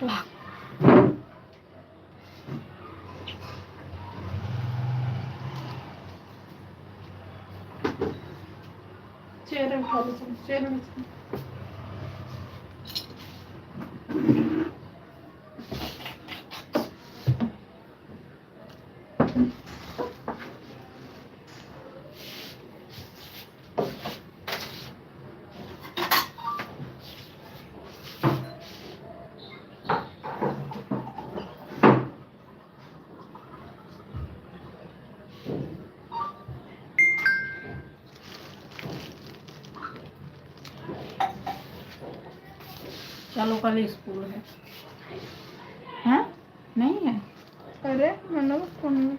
चलो चेयर उठा लो, चलो चेयर उठा। चलो कल स्कूल है। हाँ नहीं है। अरे मैंने फोन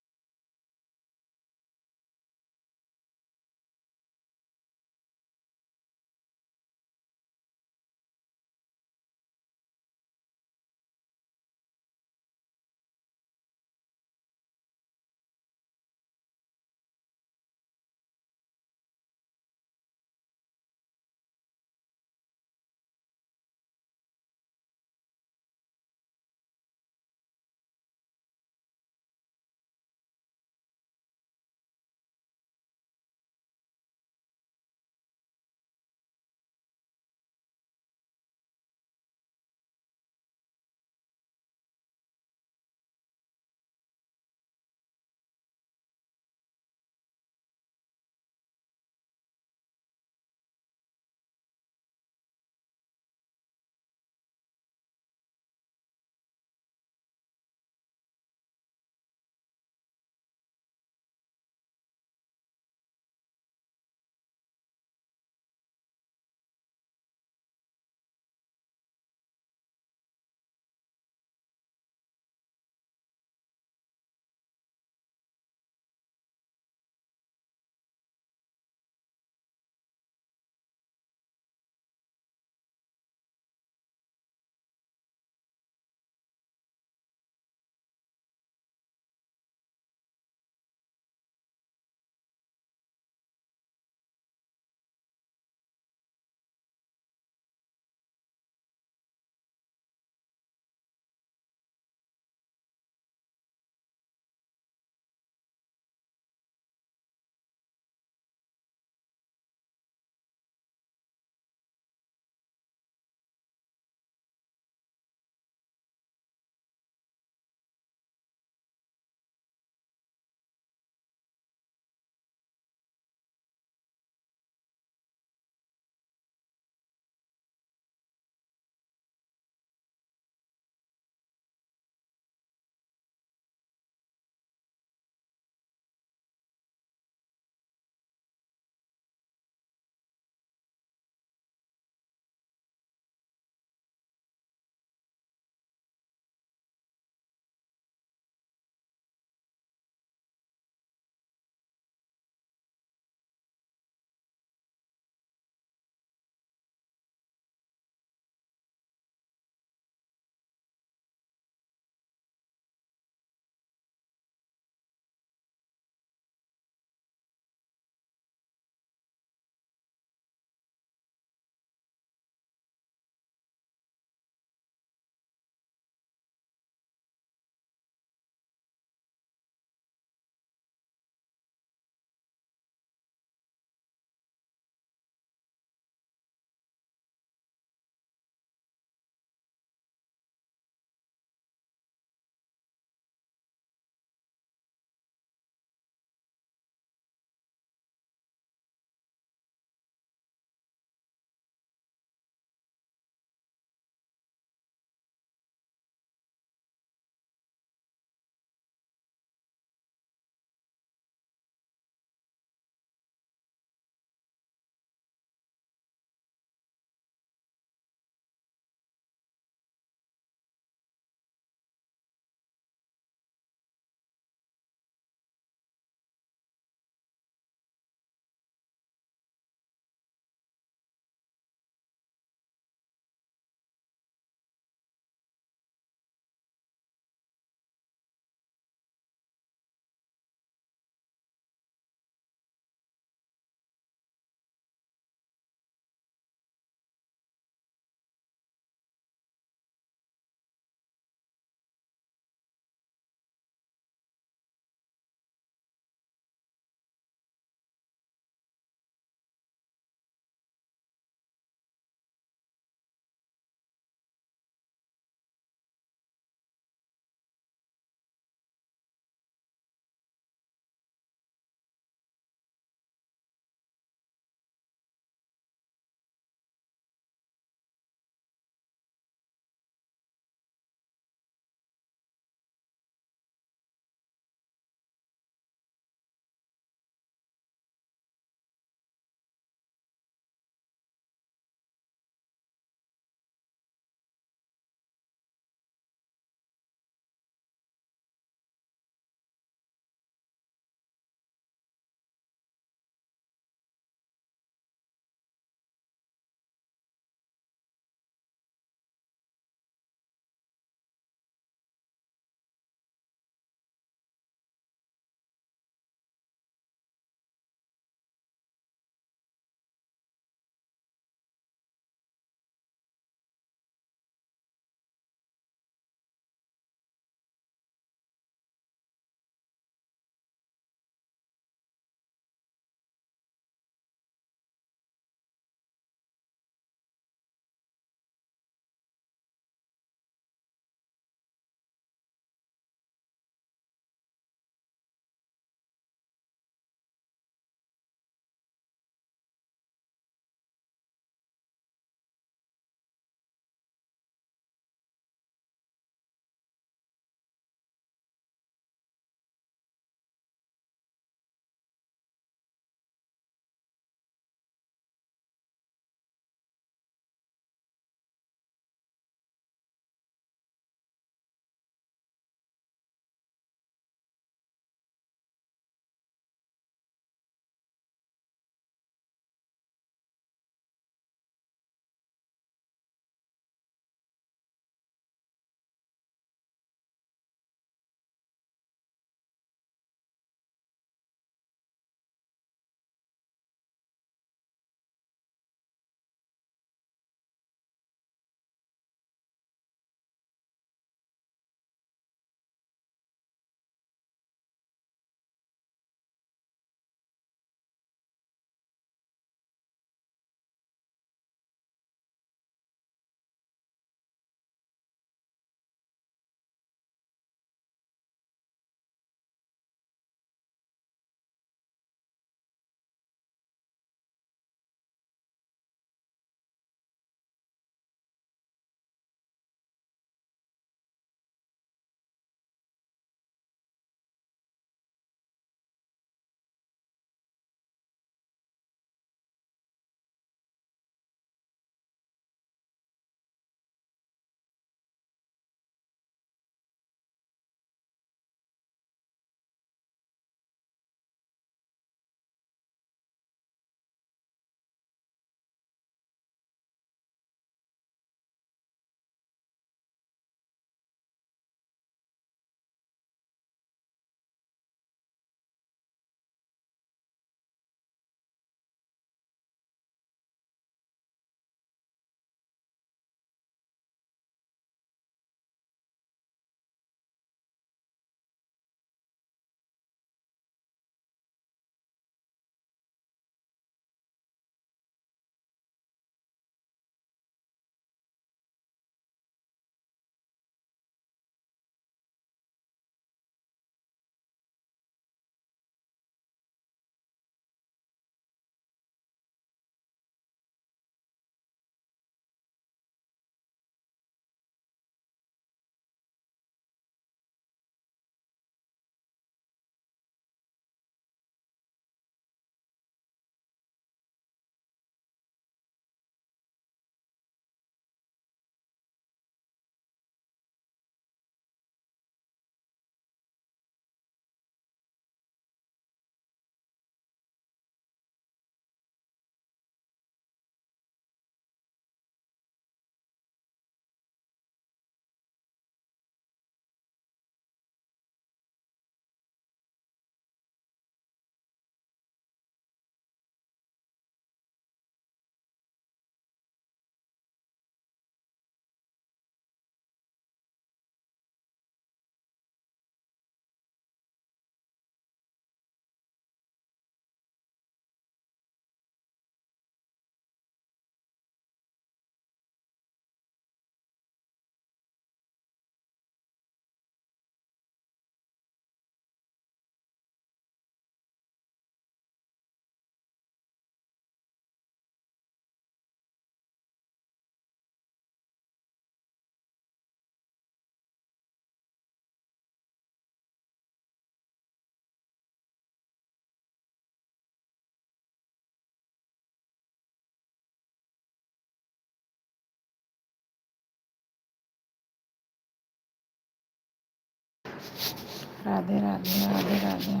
राधे राधे राधे राधे